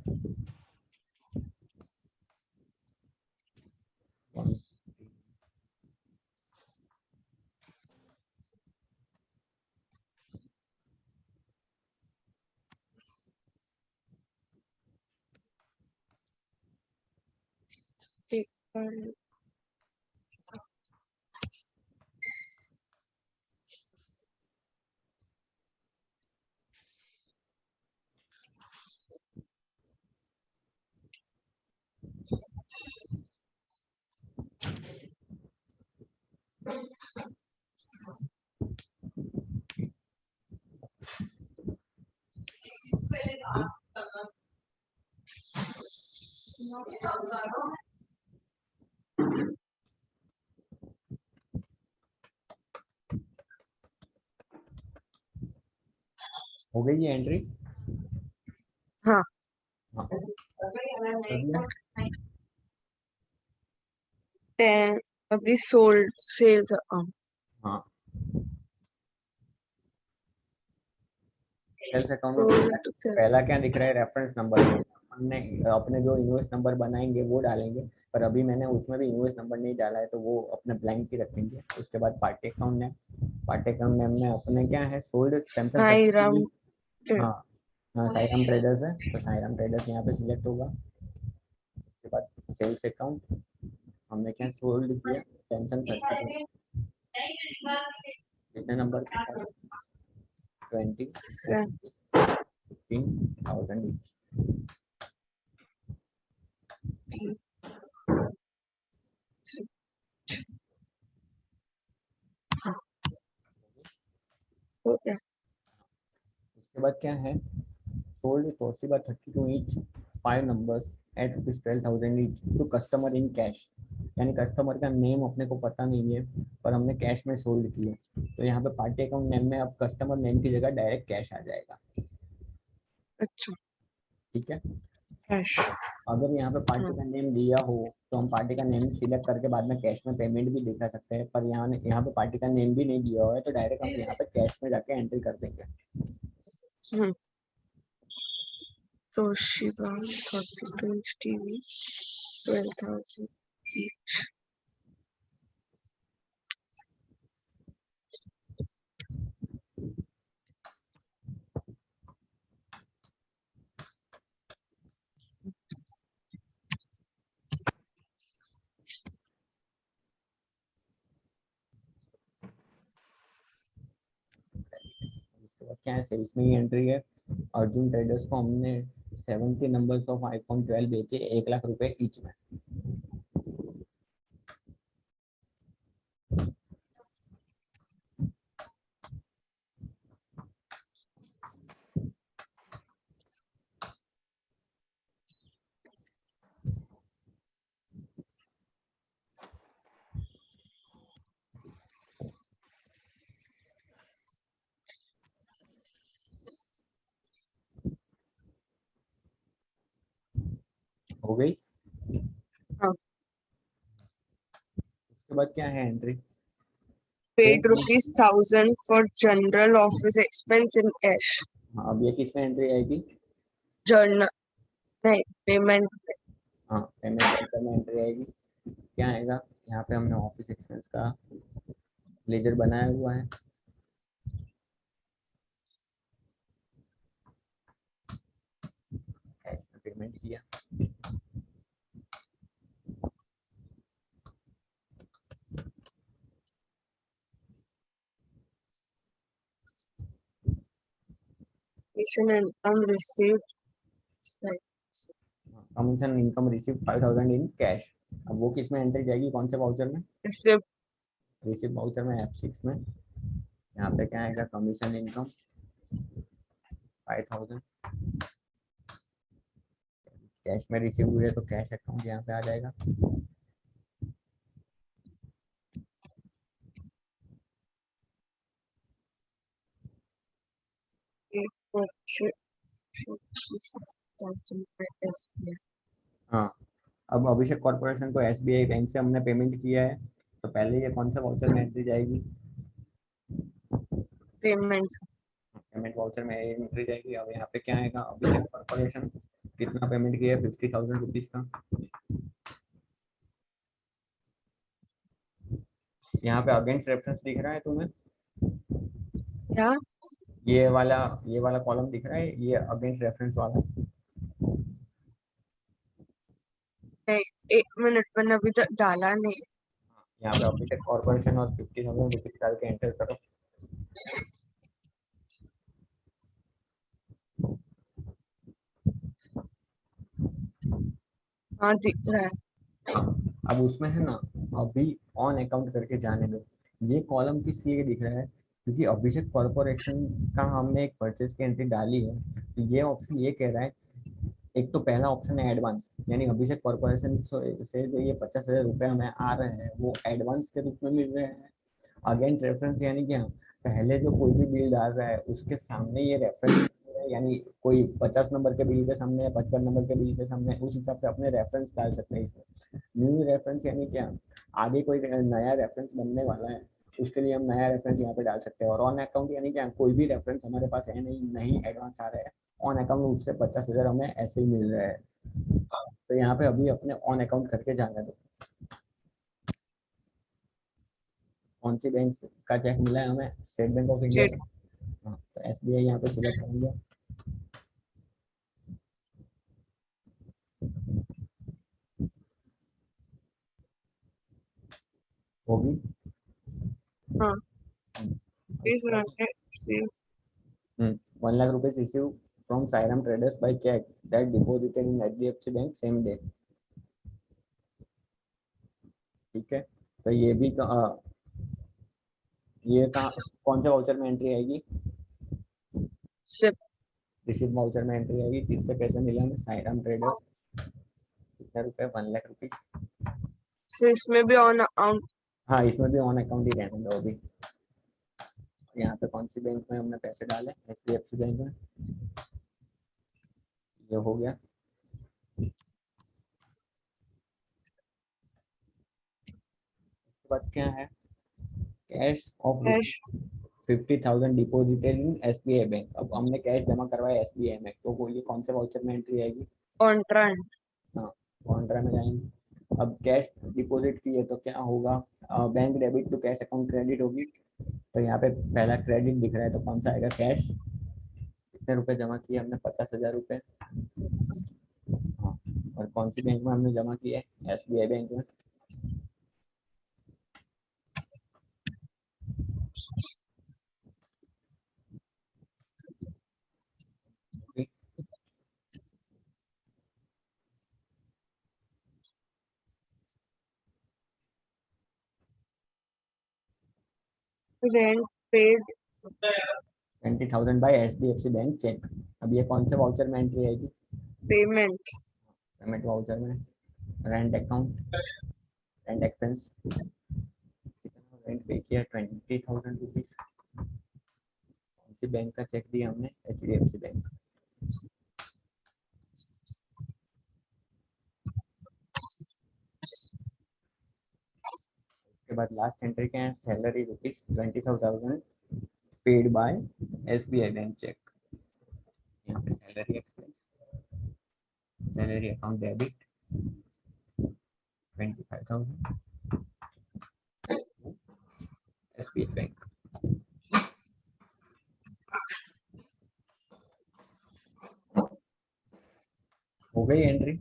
एक बार। हो गई ये एंट्री? हाँ। हाँ, कर दिया। 10 अभी सोल्ड सेल्स अकाउंट। हाँ, सेल्स अकाउंट में पहला क्या दिख रहा है? Reference number. हमने अपने जो इनवॉइस नंबर बनाएंगे वो डालेंगे, पर अभी मैंने उसमें भी इनवॉइस नंबर नहीं डाला है, तो वो अपने ब्लैंक ही रखेंगे। उसके बाद party account name, party account name में अपने क्या है? Sold Samsung Sai 32 Ram. Inch. हाँ हाँ, साईराम ट्रेडर्स है, तो साईराम ट्रेडर्स यहाँ पे सिलेक्ट होगा। उसके बाद सेल्स अकाउंट हमने क्या सोल्ड किया? सैमसंग 32। कितने नंबर के साथ? 20 15,000 each। हो गया। उसके बाद क्या है? Sold Toshiba 32 inch 5 numbers at rupees 12,000 each to customer in cash। यानी कस्टमर का नेम अपने को पता नहीं है, पर हमने कैश में सोल्ड किया, तो यहाँ पे पार्टी अकाउंट नेम में अब कस्टमर नेम की जगह डायरेक्ट कैश आ जाएगा। अच्छा, ठीक है। कैश। अगर यहाँ पे पार्टी का नेम दिया हो तो हम पार्टी का नेम सिलेक्ट करके बाद में कैश में पेमेंट भी दिखा सकते हैं, पर यहाँ पे पार्टी का नेम भी नहीं दिया हुआ है, तो डायरेक्ट हम यहाँ पे कैश में जाके एंट्री कर देंगे। Toshiba 32 inch TV 12,000 each। उसके बाद क्या है? सेल्स में ही एंट्री है। अर्जुन ट्रेडर्स को हमने 70 नंबर्स ऑफ आईफोन 12 बेचे 1,00,000 रुपए ईच में। हो गई। हाँ। उसके बाद क्या है entry? Paid ₹1,000 for general office expense in cash. हाँ, अब ये किस में एंट्री आएगी? जर्नल नहीं, पेमेंट। हाँ, पेमेंट वाउचर में एंट्री आएगी। क्या आएगा? यहाँ पे हमने ऑफिस एक्सपेंस का लेजर बनाया हुआ है। कैश में पेमेंट किया। Income received. Commission income receive 5,000 इन कैश। अब वो किस में एंट्री जाएगी? कौन से वाउचर में? रिसीव्ड। रिसीव वाउचर में F6 में। यहाँ पे क्या आएगा? कमीशन इनकम 5,000 कैश में रिसीव हुए, तो कैश अकाउंट यहाँ पे आ जाएगा। हाँ, अब अभिषेक कॉर्पोरेशन को SBI बैंक से हमने पेमेंट किया है, तो पहले ये कौन सा वाउचर में एंट्री जाएगी? पेमेंट। पेमेंट वाउचर में एंट्री जाएगी। अब यहाँ पे क्या आएगा? अभिषेक कॉर्पोरेशन कितना पेमेंट किया है? 50,000 रुपीज का। यहाँ पे अगेंस्ट रेफरेंस दिख रहा है तुम्हें? क्या? ये वाला कॉलम दिख रहा है, ये अगेंस्ट रेफरेंस वाला। नहीं, 1 मिनट, मैंने अभी तक डाला नहीं। यहाँ पे अभिषेक कॉर्पोरेशन और 50,000 रुपीज डाल के एंटर करो। हाँ, दिख रहा है। अब उसमें है ना, अभी ऑन अकाउंट करके जाने दो। ये कॉलम किस लिए दिख रहा है? क्योंकि अभिषेक कॉर्पोरेशन का हमने एक परचेज की एंट्री डाली है, तो ये ऑप्शन ये कह रहा है एक तो पहला ऑप्शन है एडवांस, यानी अभिषेक कॉर्पोरेशन से जो ये 50,000 रुपये हमें आ रहे हैं वो एडवांस के रूप में मिल रहे हैं। अगेंस्ट रेफरेंस यानी क्या, पहले जो कोई भी बिल डाल रहा है उसके सामने ये रेफरेंस है, यानी कोई 50 नंबर के बिल के सामने या 55 नंबर के बिल के सामने उस हिसाब से अपने रेफरेंस डाल सकते हैं इसमें। न्यू रेफरेंस यानी क्या, आगे कोई नया रेफरेंस बनने वाला है उसके लिए हम नया रेफरेंस यहाँ पे डाल सकते हैं। और ऑन अकाउंट यानी क्या, कोई भी रेफरेंस हमारे पास है नहीं एडवांस आ रहा है, ऑन अकाउंट उससे 50,000 हमें ऐसे ही मिल रहा है। तो यहाँ पे अभी अपने ऑन अकाउंट करके जाना दो। कौन सी बैंक का चेक मिला है हमें, state bank of India state. का। हाँ, तो SBI यहाँ पे सिलेक्ट करेंगे। होगी। हाँ, please उसके run बाद it. See. 1 lakh rupees receive from Sairam traders by cheque that deposited in HDFC bank same day. ठीक है, तो ये भी ये कहाँ, कौन से वाउचर में एंट्री आएगी, SIP. रिसीव वाउचर में एंट्री आएगी। किससे पैसे मिले हमें, सायराम ट्रेडर्स। कितने रुपए, 1 लाख रुपीज। So इसमें भी ऑन अकाउंट। हाँ, इसमें भी ऑन अकाउंट ही रहने दो अभी। यहाँ पे कौन सी बैंक में हमने पैसे डाले, HDFC बैंक में। ये हो गया। उसके बाद क्या है, cash of cash 50,000 deposited in SBI bank. अब हमने कैश जमा करवाया SBI में, तो वो ये कौन से वाउचर में एंट्री आएगी, कॉन्ट्रांट। हाँ कॉन्ट्रा में जाएंगे। अब कैश डिपॉजिट की है तो क्या होगा, bank debit to cash account credit होगी। तो यहाँ पे पहला क्रेडिट दिख रहा है तो कौन सा आएगा, कैश। कितने रुपए जमा किए हमने, 50,000 रुपये। हाँ, और कौन सी बैंक में हमने जमा किया है, SBI बैंक में। Rent paid 20,000 by HDFC bank cheque. अब ये कौन से वाउचर में एंट्री आएगी, पेमेंट पेमेंट वाउचर में। Rent account, rent expense, rent pay किया 20,000 रुपीज। कौन सी बैंक का चेक दिया हमने, HDFC बैंक। उसके बाद लास्ट एंट्री क्या है, salary ₹24,000 paid by SBI bank cheque. यहाँ पे salary expense, salary account debit 25,000 SBI bank. हो गई एंट्री।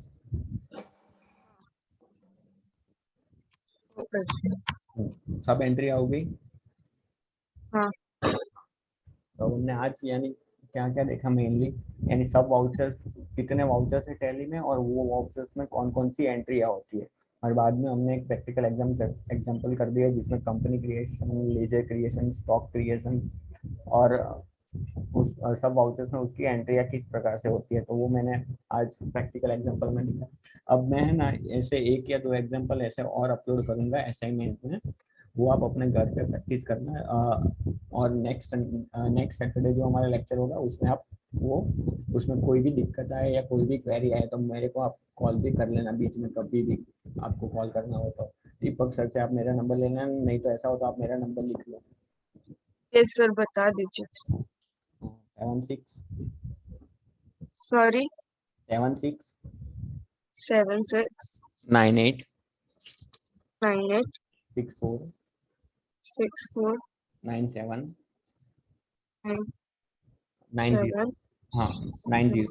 सब एंट्री हो गई। हाँ। तो हमने आज यानी क्या क्या देखा मेनली, यानी सब वाउचर्स, कितने वाउचर्स है टैली में और वो वाउचर्स में कौन कौन सी एंट्रियाँ होती है। और बाद में हमने एक प्रैक्टिकल एग्जाम्पल कर दिया जिसमें company creation, laser creation, stock creation और उस सब वाउचर्स में उसकी एंट्रियाँ किस प्रकार से होती है, तो वो मैंने आज प्रैक्टिकल एग्जाम्पल में दिखा। अब मैं है ना ऐसे 1 या 2 एग्जाम्पल ऐसे और अपलोड करूंगा असाइनमेंट में, वो आप अपने घर पे प्रैक्टिस करना है। और नेक्स्ट सैटरडे जो हमारा लेक्चर होगा उसमें आप वो, उसमें कोई भी दिक्कत आए या कोई भी क्वेरी आए तो मेरे को आप कॉल भी कर लेना बीच में, कभी भी आपको कॉल करना हो तो दीपक सर से आप मेरा नंबर लेना, नहीं तो ऐसा हो तो आप मेरा नंबर लिख लो। यस सर, बता दीजिए। 76 सॉरी। 76 76 98 98 64 64 97 90। 97। हाँ 90।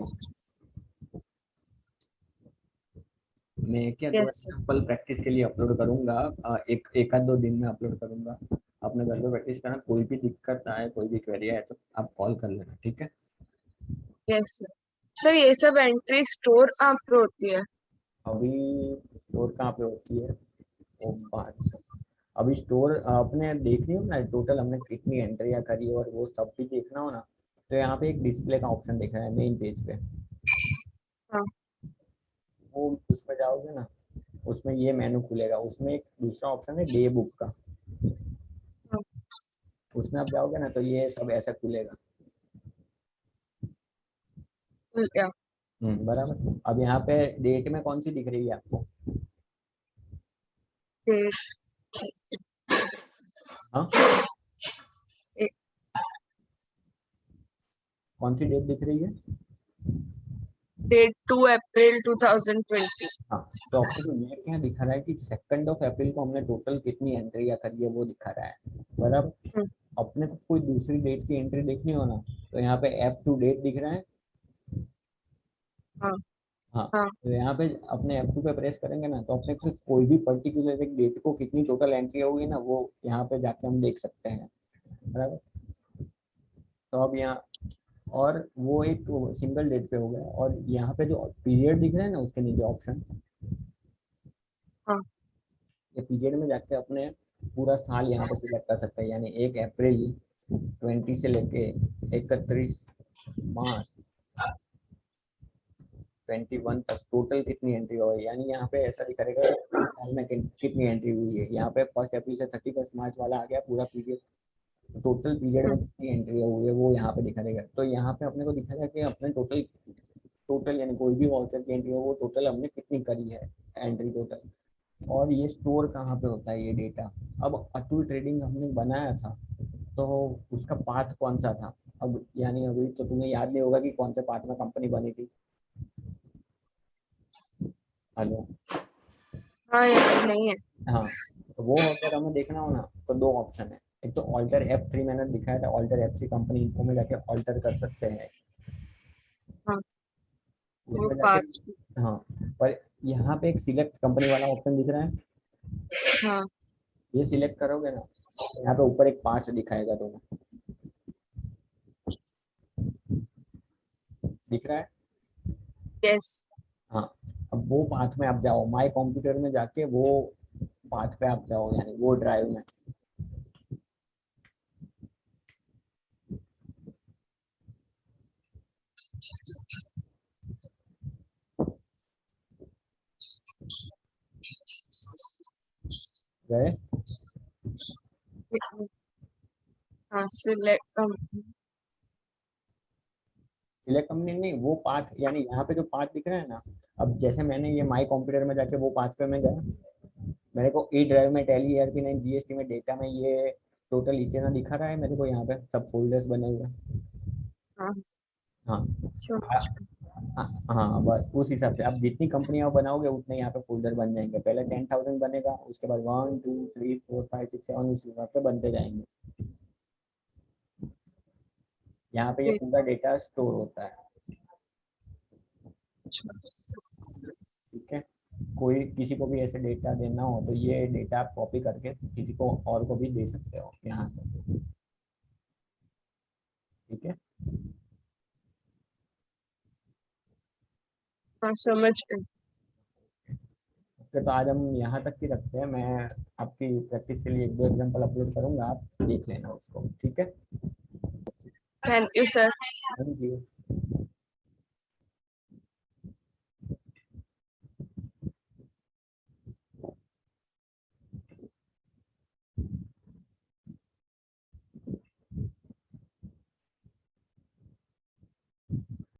मैं क्या 2 यस एग्जाम्पल प्रैक्टिस के लिए अपलोड करूंगा, एक आध 2 दिन में अपलोड करूंगा। अपने घर पे प्रैक्टिस करना, कोई भी दिक्कत आए कोई भी क्वेरी आए तो आप कॉल कर लेना, ठीक है। Yes sir. सर ये सब एंट्री स्टोर आप पे होती है? अभी स्टोर कहाँ पे होती है, वो बात, अभी स्टोर अपने देखनी हो ना टोटल हमने कितनी एंट्रियाँ करी और वो सब भी देखना हो ना, तो यहाँ पे एक डिस्प्ले का ऑप्शन दिख रहा है मेन पेज पे। हाँ। वो उसमें जाओगे ना, उसमें ये मेनू खुलेगा, उसमें एक दूसरा ऑप्शन है डे बुक का, उसमें आप जाओगे ना तो ये सब ऐसा खुलेगा। या बराबर। अब यहाँ पे डेट में कौन सी दिख रही है आपको? हाँ, कौन सी डेट दिख रही है? डेट 2 अप्रैल 2020। हाँ, तो आपको तो ये क्या दिखा रहा है कि 2 अप्रैल को हमने टोटल कितनी एंट्रियाँ करी है वो दिखा रहा है, बराबर। अपने को कोई दूसरी डेट की एंट्री देखनी हो ना, तो यहाँ पे एफ टू डेट दिख रहा है। हाँ हाँ, हाँ तो यहाँ पे अपने F2 पे प्रेस करेंगे ना, तो अपने को कोई भी पर्टिकुलर एक डेट को कितनी टोटल एंट्री होगी ना, वो यहाँ पे जाके हम देख सकते हैं, बराबर। तो अब यहाँ, और वो एक सिंगल डेट पे हो गया, और यहाँ पे जो पीरियड दिख रहा है ना उसके नीचे ऑप्शन, हाँ ये पीरियड में जाके अपने पूरा साल यहाँ पे सिलेक्ट कर सकते हैं, यानी 1 अप्रैल 20 से लेके 31 मार्च 21 तक टोटल कितनी एंट्री हुई, यानी यहाँ पे ऐसा दिखाएगा कि पूरे साल में कितनी एंट्री हुई है। यहाँ पे 1 अप्रैल से 31 मार्च वाला आ गया पूरा पीरियड, टोटल पीरियड में कितनी एंट्री हुई है वो यहाँ पे दिखा देगा। तो यहाँ पे अपने को दिखाएगा कि अपने टोटल टोटल यानी कोई भी वाउचर की एंट्री हो वो टोटल हमने कितनी करी है, एंट्री टोटल। और ये स्टोर कहाँ पे होता है ये डेटा? अब अतुल ट्रेडिंग हमने बनाया था, तो उसका पाथ कौन सा था? अब यानी अभी तो तुम्हें याद नहीं होगा कि कौन से पाथ में कंपनी बनी थी। हेलो। हाँ यार नहीं है। हाँ, तो वो अगर हमें देखना हो ना तो दो ऑप्शन है। एक तो ऑल्टर F3 मैंने दिखाया था, ऑल्टर F3 कंपनी इन्फो में जाके ऑल्टर कर सकते हैं हाँ वो उसमें जाके। 5। हाँ, पर यहाँ पे एक सिलेक्ट कंपनी वाला ऑप्शन दिख रहा है, हाँ ये सिलेक्ट करोगे ना तो यहाँ पे ऊपर एक 5 दिखाएगा, तुम्हें दिख रहा है? यस। हाँ, अब वो पाथ में आप जाओ, माई कंप्यूटर में जाके वो पाथ पे आप जाओ, यानी वो ड्राइव में गए। हाँ सिलेक्ट। सिलेक्ट कंपनी नहीं, वो पाथ, यानी यहाँ पे जो पाथ दिख रहा है ना, अब जैसे मैंने ये माई कंप्यूटर में जाके वो पाथ पे मैं गया, मेरे को ई ड्राइव में टैली ERP9 GST में डेटा में ये टोटल इतना दिखा रहा है मेरे को, यहाँ पे सब फोल्डर्स बने हुए हैं। हाँ हाँ, समझ। हाँ, हाँ, बस उस हिसाब से आप जितनी कंपनियां बनाओगे उतने यहाँ पे फोल्डर बन जाएंगे। पहले 10,000 बनेगा, उसके बाद 1 2 3 4 5 6 7 उस हिसाब से बनते जाएंगे। यहाँ पे ये ठीक। पूरा डेटा स्टोर होता है, ठीक है। कोई किसी को भी ऐसे डेटा देना हो तो ये डेटा आप कॉपी करके किसी को और को भी दे सकते हो यहाँ से, ठीक है। हाँ समझ गई। ओके, तो आज हम यहाँ तक ही रखते हैं। मैं आपकी प्रैक्टिस के लिए 1 2 एग्जाम्पल अपलोड करूंगा, आप देख लेना उसको, ठीक है। Thank you sir. Thank you.